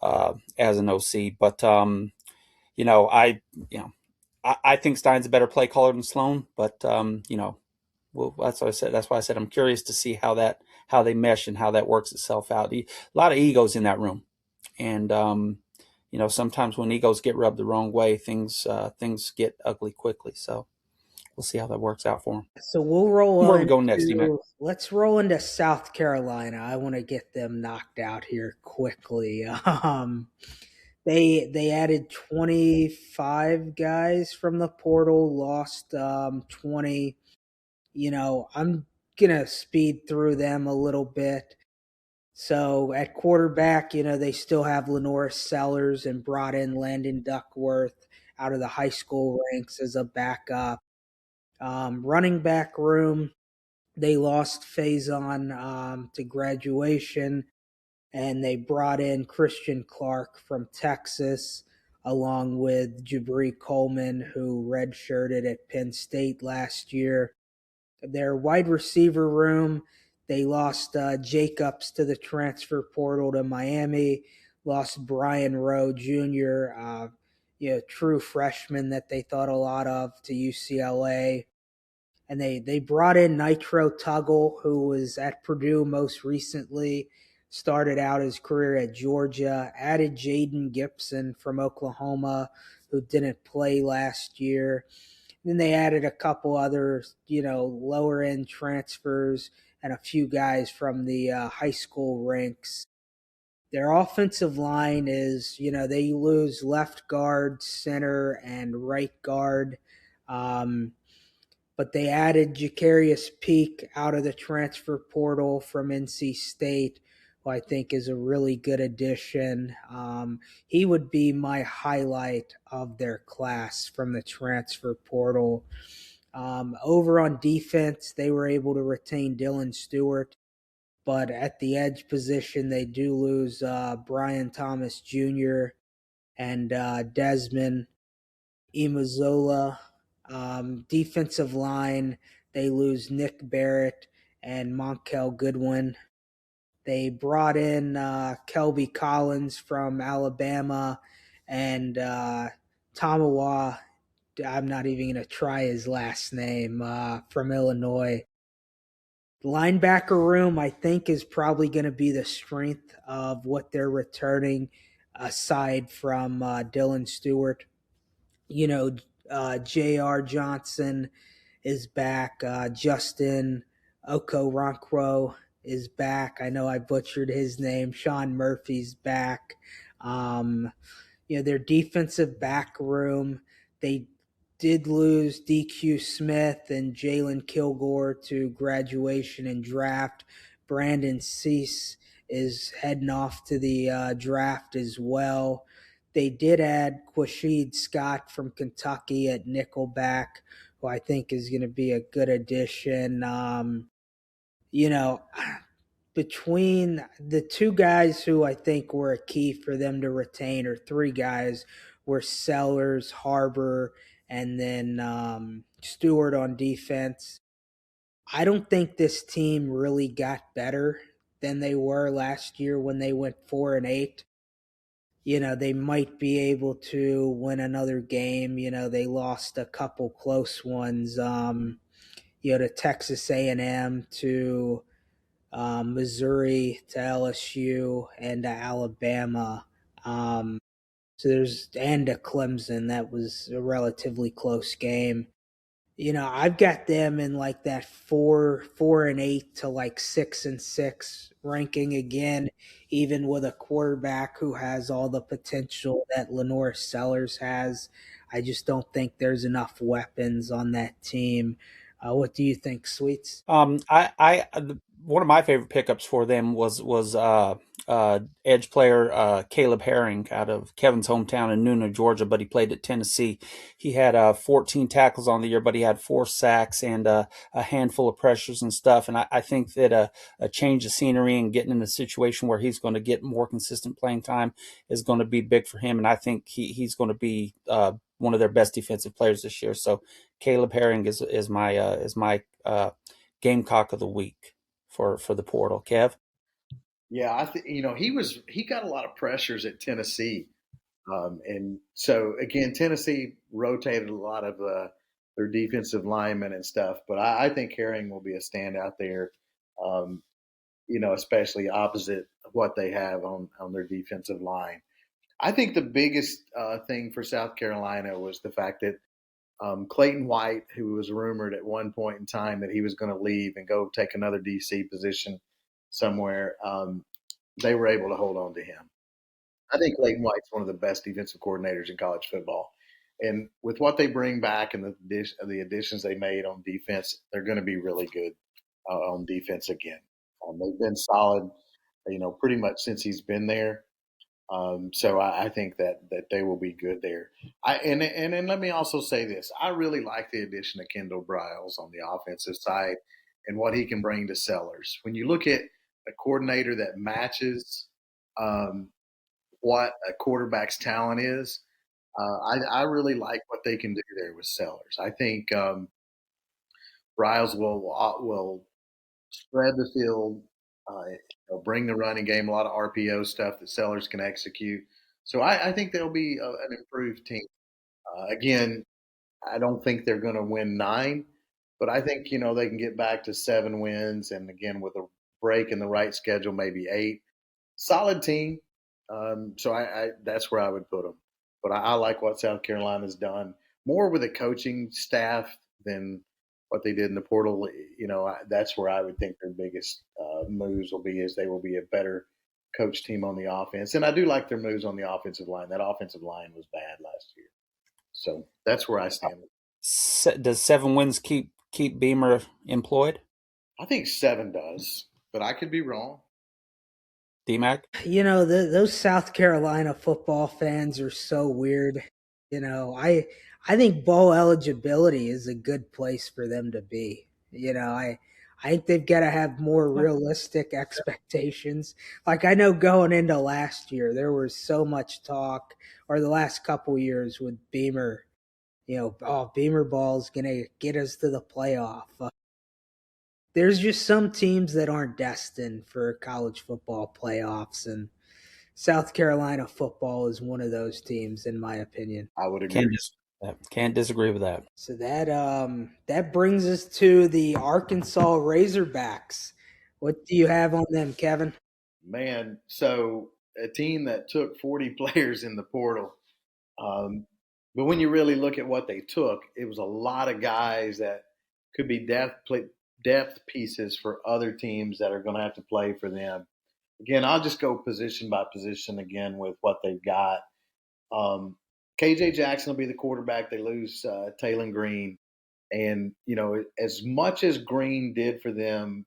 as an OC, but you know I you know I think Stein's a better play caller than Sloan. But well, that's what I said. That's why I said I'm curious to see how they mesh and how that works itself out. A lot of egos in that room, and sometimes when egos get rubbed the wrong way, things get ugly quickly. So we'll see how that works out for him. So we'll roll Where are we on going next, D-Mac? to let's roll into South Carolina. I want to get them knocked out here quickly. They added 25 guys from the portal, lost 20. I'm gonna speed through them a little bit. So at quarterback, they still have Lenore Sellers and brought in Landon Duckworth out of the high school ranks as a backup. Running back room, they lost Faison to graduation, and they brought in Christian Clark from Texas, along with Jabri Coleman, who redshirted at Penn State last year. Their wide receiver room, they lost Jacobs to the transfer portal to Miami, lost Brian Rowe Jr., true freshman that they thought a lot of, to UCLA. And they brought in Nitro Tuggle, who was at Purdue most recently, started out his career at Georgia, added Jaden Gibson from Oklahoma, who didn't play last year. Then they added a couple other, lower end transfers and a few guys from the high school ranks. Their offensive line is, they lose left guard, center, and right guard. But they added Jacarius Peak out of the transfer portal from NC State, who I think is a really good addition. He would be my highlight of their class from the transfer portal. Over on defense, they were able to retain Dylan Stewart, but at the edge position, they do lose Brian Thomas Jr. and Desmond Imazola. Defensive line, they lose Nick Barrett and Monkel Goodwin. They brought in Kelby Collins from Alabama and Tamawa. I'm not even going to try his last name, from Illinois. The linebacker room, I think, is probably going to be the strength of what they're returning, aside from Dylan Stewart. J.R. Johnson is back. Justin Okoronkwo is back. I know I butchered his name. Sean Murphy's back. Their defensive back room, they did lose DQ Smith and Jalen Kilgore to graduation and draft. Brandon Cease is heading off to the draft as well. They did add Quashid Scott from Kentucky at nickelback, who I think is going to be a good addition. You know, Between the two guys who I think were a key for them to retain, or three guys, were Sellers, Harbor, and then Stewart on defense. I don't think this team really got better than they were last year when they went 4-8. They might be able to win another game. They lost a couple close ones. To Texas A&M, to Missouri, to LSU, and to Alabama. And to Clemson. That was a relatively close game. I've got them in like that 4-8 to like 6-6 ranking again, even with a quarterback who has all the potential that Lenore Sellers has. I just don't think there's enough weapons on that team. What do you think, Sweets? One of my favorite pickups for them was edge player Caleb Herring out of Kevin's hometown in Newnan, Georgia, but he played at Tennessee. He had 14 tackles on the year, but he had 4 sacks and a handful of pressures and stuff. And I think that a change of scenery and getting in a situation where he's going to get more consistent playing time is going to be big for him. And I think he's going to be one of their best defensive players this year. So Caleb Herring is my Gamecock of the week for the portal. Kev? Yeah, I think he got a lot of pressures at Tennessee, and so again, Tennessee rotated a lot of their defensive linemen and stuff. But I think Herring will be a standout there, um, especially opposite what they have on their defensive line. I think the biggest thing for South Carolina was the fact that Clayton White, who was rumored at one point in time that he was going to leave and go take another DC position somewhere, they were able to hold on to him. I think Clayton White's one of the best defensive coordinators in college football. And with what they bring back and the additions they made on defense, they're going to be really good on defense again. They've been solid, pretty much since he's been there. So I think that they will be good there. And then let me also say this: I really like the addition of Kendall Briles on the offensive side and what he can bring to Sellers. When you look at a coordinator that matches um, what a quarterback's talent is, I really like what they can do there with Sellers. I think Briles will spread the field, bring the running game, a lot of RPO stuff that Sellers can execute. So I think they'll be an improved team. Again, I don't think they're going to win 9, but I think they can get back to 7 wins, and again with a break in the right schedule, maybe 8. Solid team. So I that's where I would put them. But I like what South Carolina's done more with a coaching staff than what they did in the portal. That's where I would think their biggest moves will be, is they will be a better coach team on the offense. And I do like their moves on the offensive line. That offensive line was bad last year. So that's where I stand. Does 7 wins keep Beamer employed? I think 7 does, but I could be wrong. DMAC? Those South Carolina football fans are so weird. I think bowl eligibility is a good place for them to be. I think they've got to have more realistic expectations. Like, I know going into last year, there was so much talk, or the last couple years with Beamer. Oh, Beamer Ball's gonna get us to the playoff. There's just some teams that aren't destined for college football playoffs, and South Carolina football is one of those teams, in my opinion. I would agree. Can't disagree with that. So that brings us to the Arkansas Razorbacks. What do you have on them, Kevin? Man, so a team that took 40 players in the portal. Um, but when you really look at what they took, it was a lot of guys that could be depth pieces for other teams that are going to have to play for them. Again, I'll just go position by position again with what they've got. KJ Jackson will be the quarterback. They lose Taylon Green. And, as much as Green did for them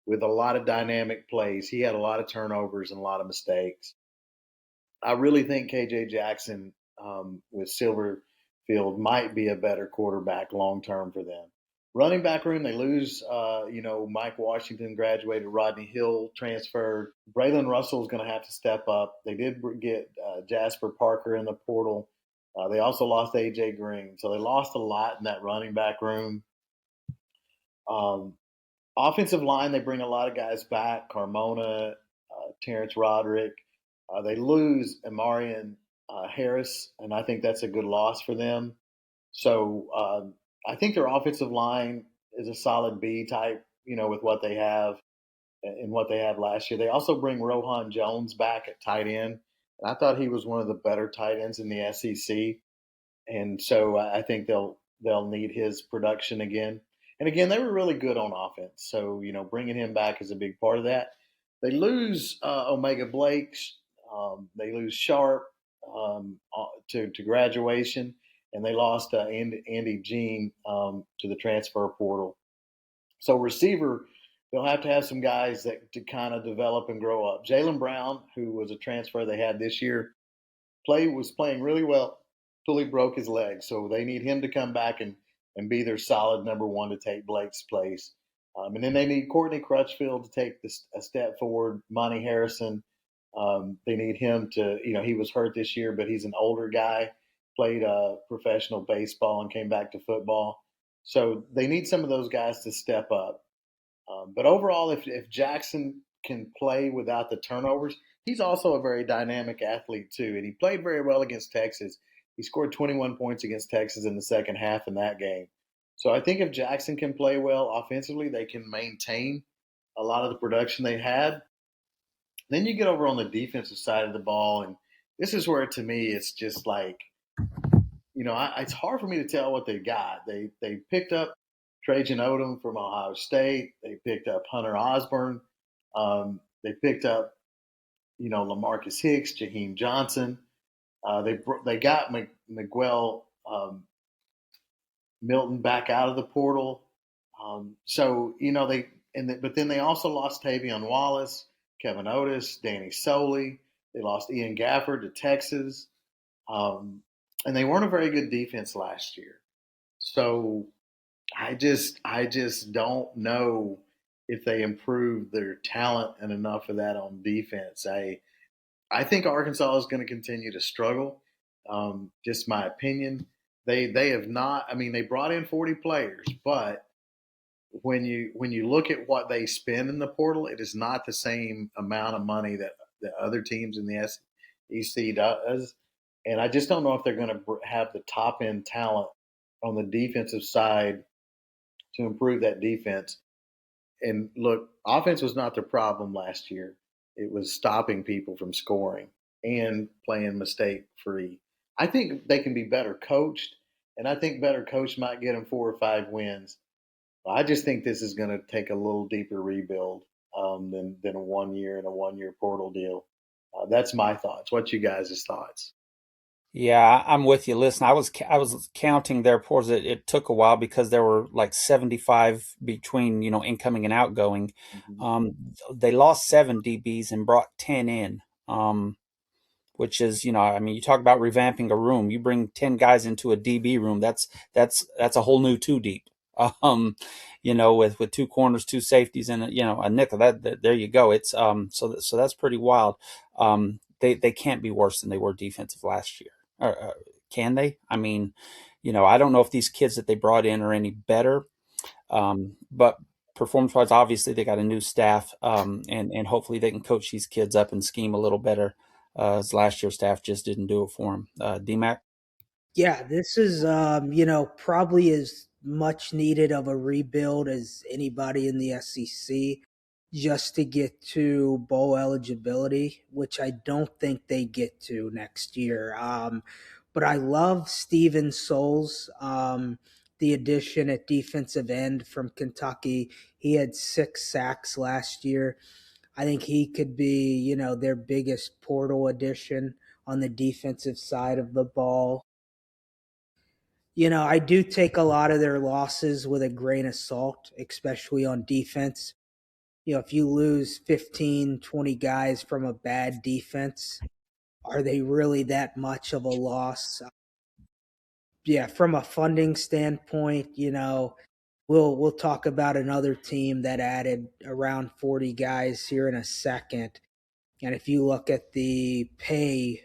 with a lot of dynamic plays, he had a lot of turnovers and a lot of mistakes. I really think KJ Jackson with Silverfield might be a better quarterback long term for them. Running back room, they lose, Mike Washington graduated, Rodney Hill transferred. Braylon Russell is going to have to step up. They did get Jasper Parker in the portal. They also lost AJ Green, so they lost a lot in that running back room. Offensive line, they bring a lot of guys back. Carmona, Terrence Roderick. They lose Amarian Harris, and I think that's a good loss for them. So I think their offensive line is a solid B type, with what they have and what they had last year. They also bring Rohan Jones back at tight end, and I thought he was one of the better tight ends in the SEC. And so I think they'll they'll need his production again. And again, they were really good on offense. So, bringing him back is a big part of that. They lose Omega Blakes. They lose Sharp to graduation. And they lost Andy Jean to the transfer portal. So receiver, they'll have to have some guys that to kind of develop and grow up. Jalen Brown, who was a transfer they had this year, was playing really well till he broke his leg. So they need him to come back and be their solid number one to take Blake's place. And then they need Courtney Crutchfield to take a step forward. Monty Harrison, they need him to, he was hurt this year, but he's an older guy, played professional baseball and came back to football. So they need some of those guys to step up. But overall, if Jackson can play without the turnovers, he's also a very dynamic athlete too, and he played very well against Texas. He scored 21 points against Texas in the second half in that game. So I think if Jackson can play well offensively, they can maintain a lot of the production they had. Then you get over on the defensive side of the ball, and this is where to me it's just like it's hard for me to tell what they got. They picked up Trajan Odom from Ohio State. They picked up Hunter Osborne. They picked up Lamarcus Hicks, Jaheim Johnson. They got Miguel Milton back out of the portal. But then they also lost Tavion Wallace, Kevin Otis, Danny Soley. They lost Ian Gafford to Texas. And they weren't a very good defense last year. So I just don't know if they improve their talent and enough of that on defense. I think Arkansas is going to continue to struggle. Just my opinion. They have not. I mean, they brought in 40 players, but when you look at what they spend in the portal, it is not the same amount of money that the other teams in the SEC does. And I just don't know if they're going to have the top end talent on the defensive side to improve that defense. And look, offense was not the problem last year. It was stopping people from scoring and playing mistake free. I think they can be better coached, and I think better coached might get them 4 or 5 wins. I just think this is going to take a little deeper rebuild than a 1 year and a 1 year portal deal. That's my thoughts. What's you guys' thoughts? Yeah, I'm with you. Listen, I was counting their ports. It took a while because there were like 75 between incoming and outgoing. Mm-hmm. They lost 7 DBs and brought 10 in. Which is, I mean, you talk about revamping a room. You bring 10 guys into a DB room. That's a whole new two deep. Um, with two corners, two safeties, and a nickel. That there you go. It's so that's pretty wild. They can't be worse than they were defensive last year. Can they? I mean, I don't know if these kids that they brought in are any better. But performance wise, obviously they got a new staff, and hopefully they can coach these kids up and scheme a little better. As last year's staff just didn't do it for them. DMAC. Yeah, this is probably as much needed of a rebuild as anybody in the SEC just to get to bowl eligibility, which I don't think they get to next year. But I love Steven Souls, the addition at defensive end from Kentucky. He had 6 sacks last year. I think he could be, their biggest portal addition on the defensive side of the ball. I do take a lot of their losses with a grain of salt, especially on defense. If you lose 15, 20 guys from a bad defense, are they really that much of a loss? Yeah, from a funding standpoint, we'll talk about another team that added around 40 guys here in a second. And if you look at the pay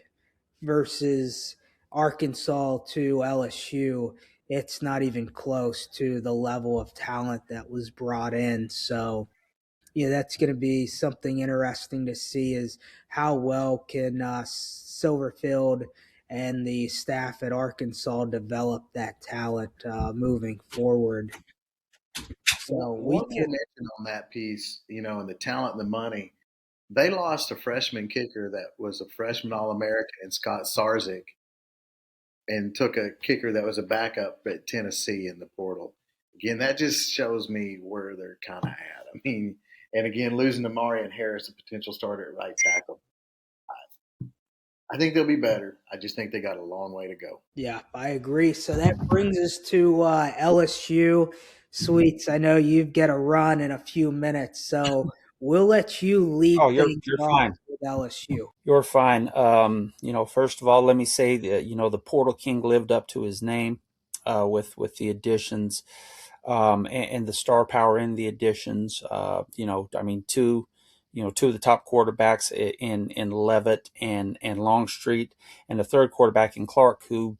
versus Arkansas to LSU, it's not even close to the level of talent that was brought in. So, yeah, that's going to be something interesting to see is how well can Silverfield and the staff at Arkansas develop that talent moving forward. So we One more can. mention on that piece, and the talent and the money. They lost a freshman kicker that was a freshman All American in Scott Sarzik. and took a kicker that was a backup at Tennessee in the portal. Again, that just shows me where they're kind of at. I mean, and again, losing to Marion Harris, a potential starter at right tackle, I think they'll be better. I just think they got a long way to go. Yeah, I agree. So that brings us to LSU. Sweets, I know you get a run in a few minutes, so we'll let you lead Oh, you're things you're off fine. with LSU. You're fine. First of all, let me say that the Portal King lived up to his name with the additions and the star power in the additions. I mean, two of the top quarterbacks in Levitt and Longstreet, and the third quarterback in Clark, who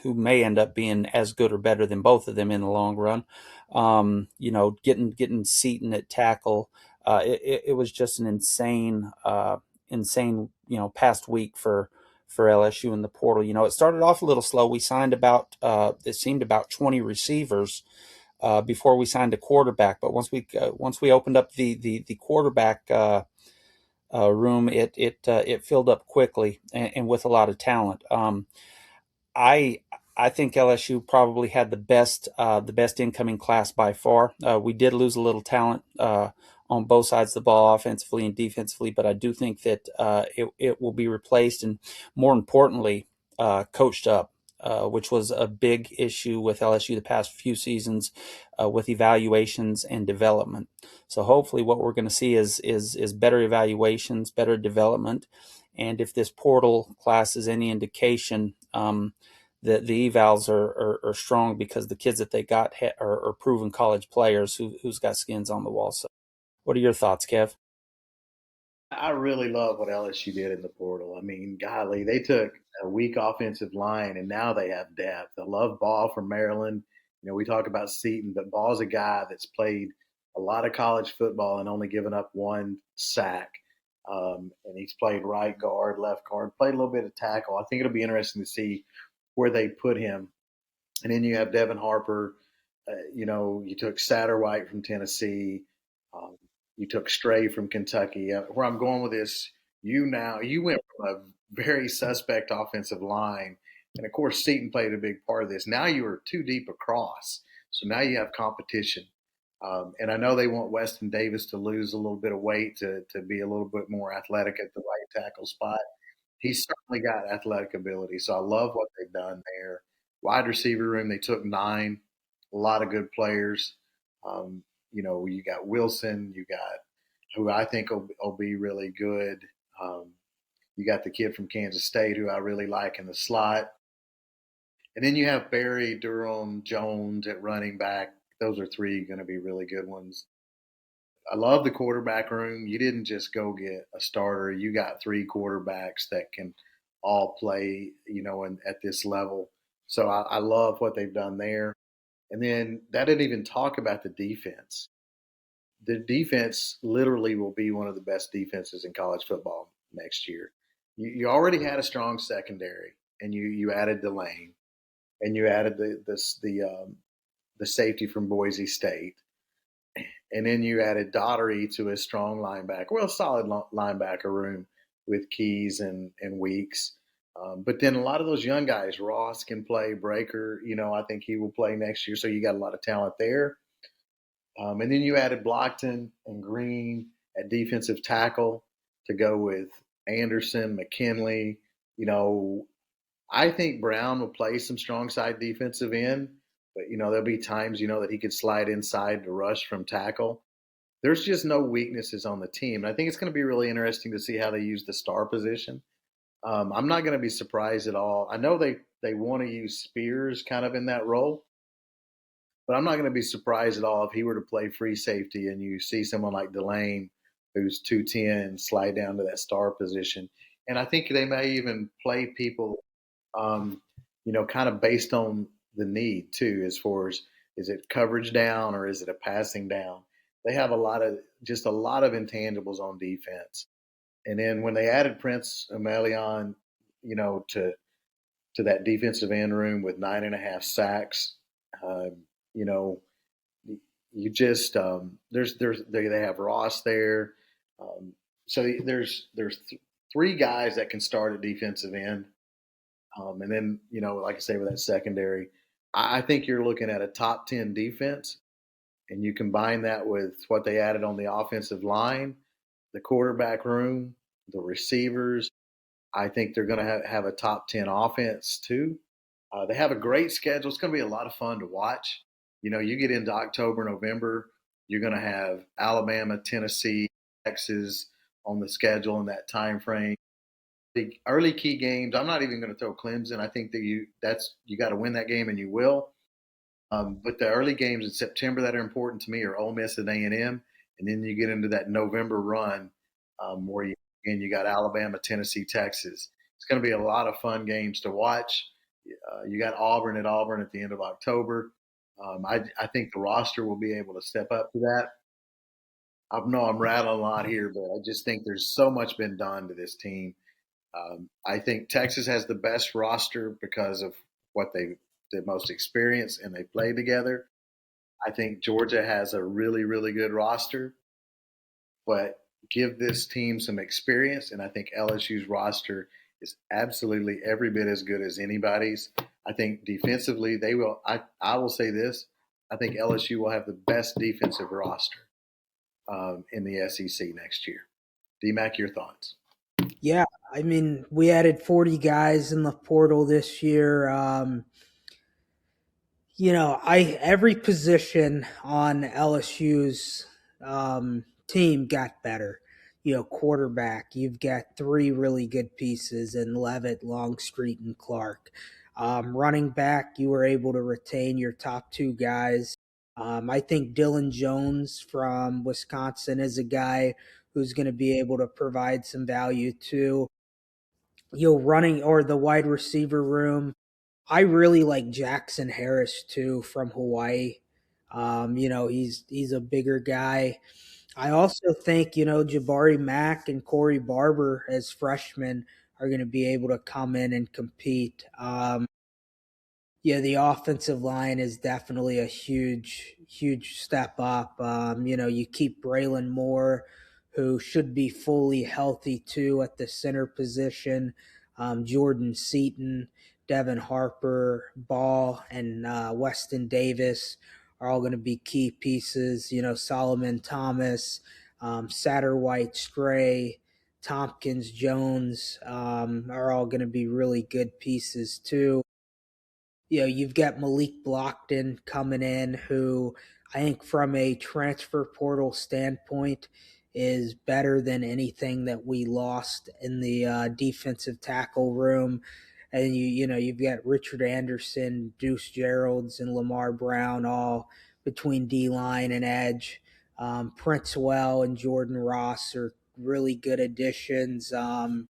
may end up being as good or better than both of them in the long run. Getting Seaton at tackle, it was just an insane past week for LSU in the portal. It started off a little slow. We signed it seemed about 20 receivers before we signed a quarterback. But once we opened up the quarterback room, it filled up quickly and with a lot of talent. I I think LSU probably had the best incoming class by far. We did lose a little talent on both sides of the ball, offensively and defensively, but I do think that it will be replaced and, more importantly, coached up, which was a big issue with LSU the past few seasons with evaluations and development. So hopefully, what we're going to see is better evaluations, better development, and if this portal class is any indication. The evals are strong because the kids that they got are proven college players who's got skins on the wall. So, what are your thoughts, Kev? I really love what LSU did in the portal. I mean, golly, they took a weak offensive line and now they have depth. I love Ball from Maryland. We talk about Seaton, but Ball's a guy that's played a lot of college football and only given up one sack. And he's played right guard, left guard, played a little bit of tackle. I think it'll be interesting to see where they put him. And then you have Devin Harper. You took Satterwhite from Tennessee. Um, you took Stray from Kentucky. Where I'm going with this, you went from a very suspect offensive line, and of course Seaton played a big part of this. Now you are too deep across, so now you have competition. And I know they want Weston Davis to lose a little bit of weight to be a little bit more athletic at the right tackle spot. He's certainly got athletic ability, so I love what they've done there. Wide receiver room, they took 9, a lot of good players. Um, you got Wilson, you got who I think will be really good. Um, you got the kid from Kansas State who I really like in the slot. And then you have Barry, Durham, Jones at running back. Those are 3 going to be really good ones. I love the quarterback room. You didn't just go get a starter. You got 3 quarterbacks that can all play, at this level. So I love what they've done there. And then that didn't even talk about the defense. The defense literally will be one of the best defenses in college football next year. You already had a strong secondary, and you added Delane, and you added the safety from Boise State, and then you added Daughtery to a strong linebacker, well, solid linebacker room with Keys and Weeks. But then a lot of those young guys, Ross can play, Breaker, I think he will play next year. So you got a lot of talent there. And then you added Blockton and Green at defensive tackle to go with Anderson, McKinley. I think Brown will play some strong side defensive end, but there'll be times that he could slide inside to rush from tackle. There's just no weaknesses on the team. And I think it's going to be really interesting to see how they use the star position. I'm not going to be surprised at all. I know they want to use Spears kind of in that role, but I'm not going to be surprised at all if he were to play free safety and you see someone like Delane, who's 210, slide down to that star position. And I think they may even play people, kind of based on the need too, as far as is it coverage down or is it a passing down? They have a lot of intangibles on defense. And then when they added Prince Emelion, to that defensive end room with 9.5 sacks, uh, you know, you just they have Ross there. So there's 3 guys that can start at defensive end. And then, like I say, with that secondary, I think you're looking at a top 10 defense, and you combine that with what they added on the offensive line, the quarterback room, the receivers. I think they're going to have a top 10 offense too. They have a great schedule. It's going to be a lot of fun to watch. You get into October, November, you're going to have Alabama, Tennessee, Texas on the schedule in that time frame. The early key games, I'm not even going to throw Clemson. I think that you got to win that game, and you will. But the early games in September that are important to me are Ole Miss and A&M, and then you get into that November run where you got Alabama, Tennessee, Texas. It's going to be a lot of fun games to watch. You got Auburn at the end of October. I think the roster will be able to step up to that. I know I'm rattling a lot here, but I just think there's so much been done to this team. I think Texas has the best roster because of what the most experience and they play together. I think Georgia has a really, really good roster, but give this team some experience, and I think LSU's roster is absolutely every bit as good as anybody's. I think defensively, they will. I will say this: I think LSU will have the best defensive roster in the SEC next year. DMAC, your thoughts? Yeah, I mean, we added 40 guys in the portal this year. I every position on LSU's team got better. Quarterback, you've got three really good pieces in Levitt, Longstreet, and Clark. Running back, you were able to retain your top two guys. I think Dylan Jones from Wisconsin is a guy who's going to be able to provide some value too. Running or the wide receiver room. I really like Jackson Harris too from Hawaii. He's a bigger guy. I also think Jabari Mack and Corey Barber as freshmen are going to be able to come in and compete. Yeah, the offensive line is definitely a huge, huge step up. You keep Braylon Moore, who should be fully healthy too at the center position. Jordan Seaton, Devin Harper, Ball, and Weston Davis are all going to be key pieces. Solomon Thomas, Satterwhite, Stray, Tompkins, Jones are all going to be really good pieces too. You've got Malik Blockton coming in, who I think from a transfer portal standpoint is better than anything that we lost in the defensive tackle room. And you've got Richard Anderson, Deuce Geralds, and Lamar Brown all between D line and edge. Princewell and Jordan Ross are really good additions. Princewell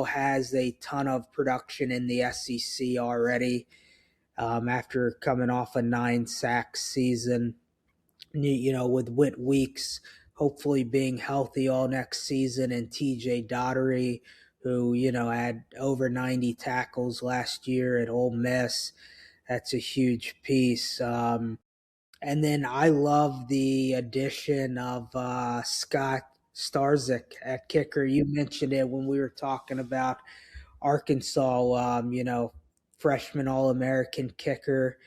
has a ton of production in the SEC already after coming off a 9-sack season. With Whit Weeks hopefully being healthy all next season, and TJ Dottery, who, had over 90 tackles last year at Ole Miss. That's a huge piece. And then I love the addition of Scott Starzik at kicker. You mentioned it when we were talking about Arkansas, freshman All American kicker.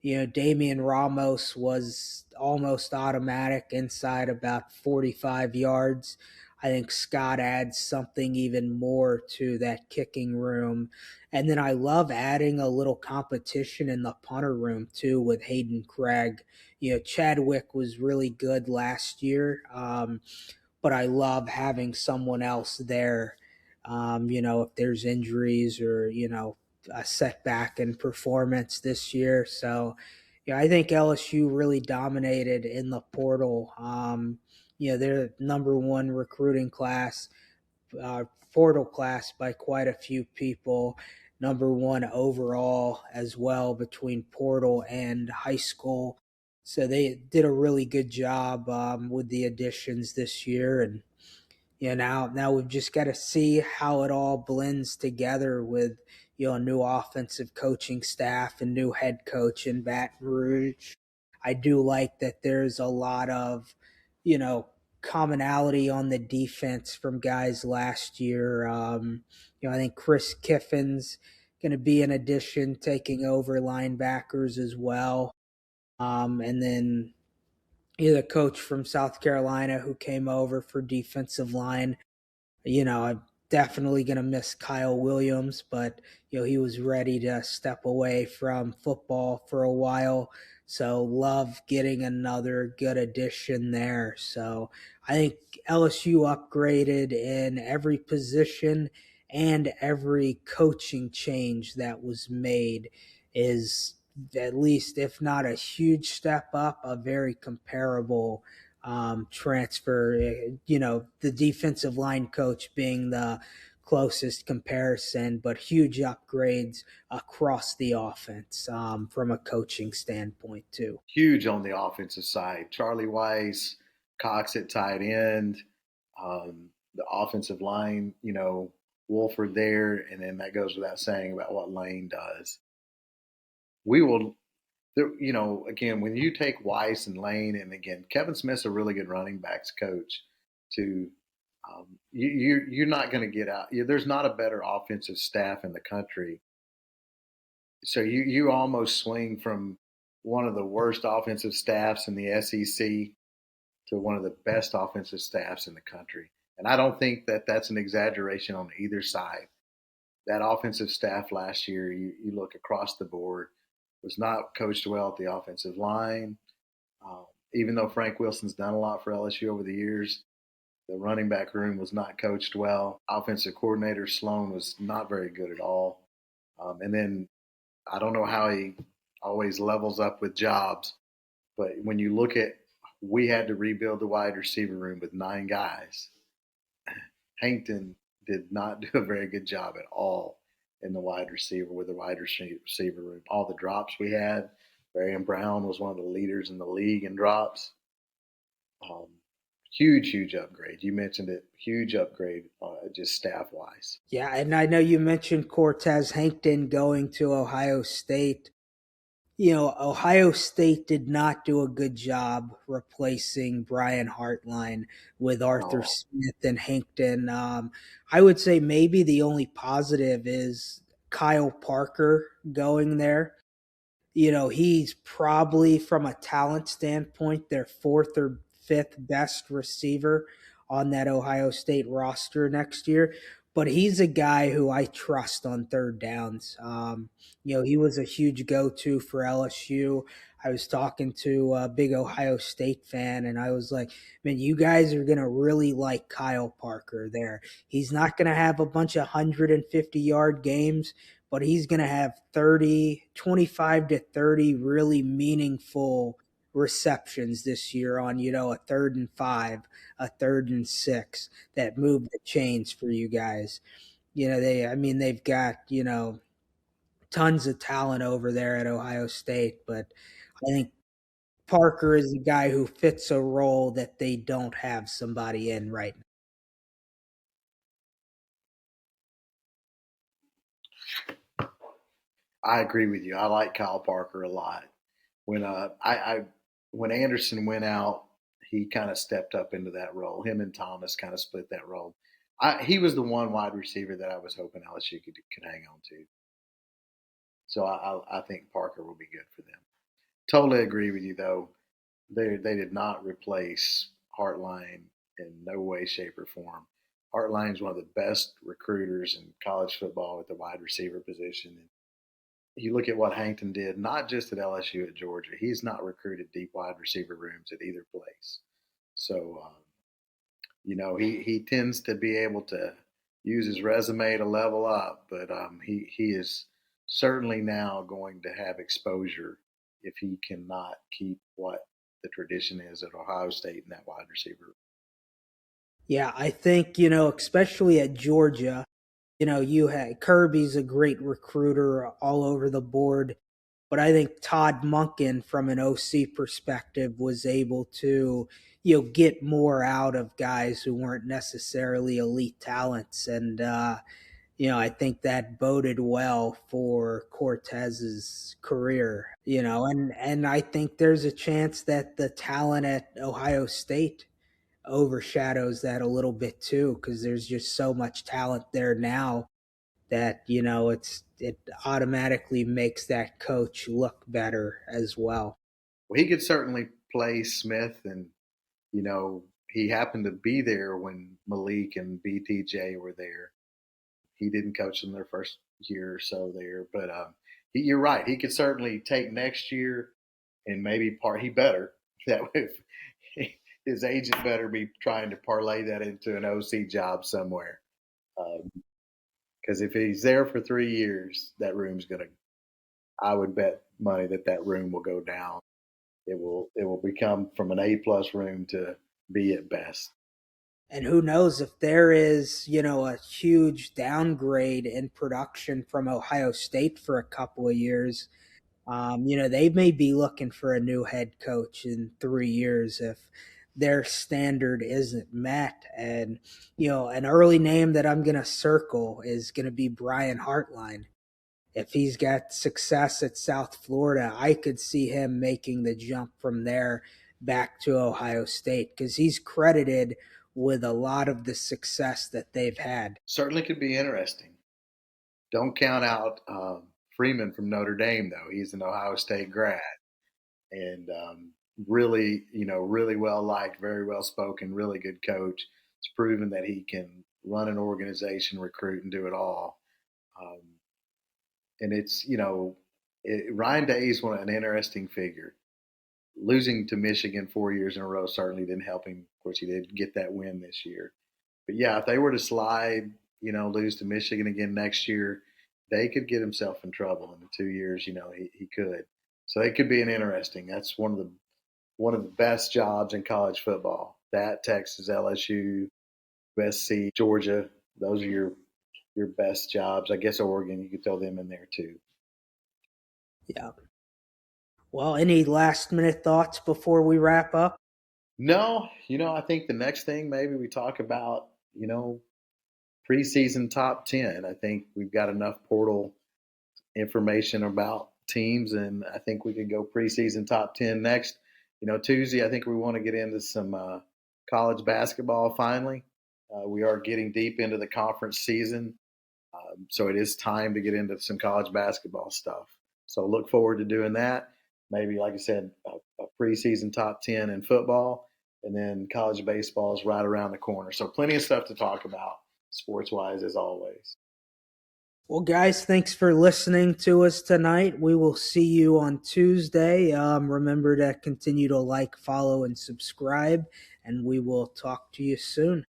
Damian Ramos was almost automatic inside about 45 yards. I think Scott adds something even more to that kicking room. And then I love adding a little competition in the punter room too with Hayden Craig. Chadwick was really good last year, but I love having someone else there. If there's injuries or a setback in performance this year, so I think LSU really dominated in the portal. They're number one recruiting class, portal class by quite a few people. Number one overall as well between portal and high school. So they did a really good job with the additions this year, and now we've just got to see how it all blends together with a new offensive coaching staff and new head coach in Baton Rouge. I do like that there's a lot of commonality on the defense from guys last year. I think Chris Kiffin's going to be an addition, taking over linebackers as well. And then the coach from South Carolina who came over for defensive line. I'm definitely going to miss Kyle Williams, but he was ready to step away from football for a while. So love getting another good addition there. So I think LSU upgraded in every position, and every coaching change that was made is, at least if not a huge step up, a very comparable transfer. The defensive line coach being the closest comparison, but huge upgrades across the offense from a coaching standpoint too. Huge on the offensive side. Charlie Weiss, Cox at tight end, the offensive line, Wolford there, and then that goes without saying about what Lane does. We will, again, when you take Weiss and Lane, and again, Kevin Smith's a really good running backs coach. To you're not going to get out. There's not a better offensive staff in the country. So you almost swing from one of the worst offensive staffs in the SEC to one of the best offensive staffs in the country. And I don't think that that's an exaggeration on either side. That offensive staff last year, you look across the board, was not coached well at the offensive line. Even though Frank Wilson's done a lot for LSU over the years, the running back room was not coached well. Offensive coordinator Sloan was not very good at all. And then I don't know how he always levels up with jobs, but when you look at, we had to rebuild the wide receiver room with 9 guys. Hankton did not do a very good job at all in the wide receiver room. All the drops we had, Barian Brown was one of the leaders in the league in drops. Huge upgrade. You mentioned it. Huge upgrade, just staff wise. Yeah, and I know you mentioned Cortez Hankton going to Ohio State. Ohio State did not do a good job replacing Brian Hartline with Arthur Oh, Smith and Hankton. I would say maybe the only positive is Kyle Parker going there. He's probably, from a talent standpoint, their fourth or fifth best receiver on that Ohio State roster next year. But he's a guy who I trust on third downs. He was a huge go-to for LSU. I was talking to a big Ohio State fan, and I was like, man, you guys are going to really like Kyle Parker there. He's not going to have a bunch of 150-yard games, but he's going to have 25 to 30 really meaningful receptions this year on, a 3rd and 5, a 3rd and 6 that move the chains for you guys. They've got, tons of talent over there at Ohio State, but I think Parker is a guy who fits a role that they don't have somebody in right now. I agree with you. I like Kyle Parker a lot. When when Anderson went out, he kind of stepped up into that role. Him and Thomas kind of split that role. He was the one wide receiver that I was hoping LSU could hang on to. So I think Parker will be good for them. Totally agree with you though. They did not replace Hartline in no way, shape, or form. Hartline's one of the best recruiters in college football at the wide receiver position. And you look at what Hankton did, not just at LSU, at Georgia. He's not recruited deep wide receiver rooms at either place. So, he tends to be able to use his resume to level up, but he is certainly now going to have exposure if he cannot keep what the tradition is at Ohio State in that wide receiver. Yeah, I think, especially at Georgia, you had Kirby's a great recruiter all over the board, but I think Todd Monken, from an OC perspective, was able to, get more out of guys who weren't necessarily elite talents. And, I think that boded well for Cortez's career, and I think there's a chance that the talent at Ohio State overshadows that a little bit too, because there's just so much talent there now that it automatically makes that coach look better as well. Well, he could certainly play Smith, and he happened to be there when Malik and BTJ were there. He didn't coach them their first year or so there, but you're right. He could certainly take next year and maybe he better that if his agent better be trying to parlay that into an OC job somewhere. Because if he's there for 3 years, that room's gonna. I would bet money that room will go down. It will become from an A+ room to B at best. And who knows if there is, a huge downgrade in production from Ohio State for a couple of years. They may be looking for a new head coach in 3 years if their standard isn't met. And, an early name that I'm going to circle is going to be Brian Hartline. If he's got success at South Florida, I could see him making the jump from there back to Ohio State because he's credited with a lot of the success that they've had. Certainly could be interesting. Don't count out Freeman from Notre Dame, though. He's an Ohio State grad and really well liked, very well spoken, really good coach. It's proven that he can run an organization, recruit, and do it all. Um, and Ryan Day is an interesting figure. Losing to Michigan 4 years in a row certainly didn't help him. Of course, he did get that win this year. But yeah, if they were to slide, lose to Michigan again next year, they could get himself in trouble in the 2 years. He could. So it could be an interesting. That's one of the best jobs in college football. That Texas, LSU, USC, Georgia. Those are your best jobs. I guess Oregon, you could throw them in there too. Yeah. Well, any last minute thoughts before we wrap up? No, I think the next thing maybe we talk about, preseason top 10. I think we've got enough portal information about teams, and I think we could go preseason top 10 next. Tuesday, I think we want to get into some college basketball finally. We are getting deep into the conference season, so it is time to get into some college basketball stuff. So look forward to doing that. Maybe, like I said, a preseason top 10 in football, and then college baseball is right around the corner. So plenty of stuff to talk about sports-wise as always. Well, guys, thanks for listening to us tonight. We will see you on Tuesday. Remember to continue to like, follow, and subscribe, and we will talk to you soon.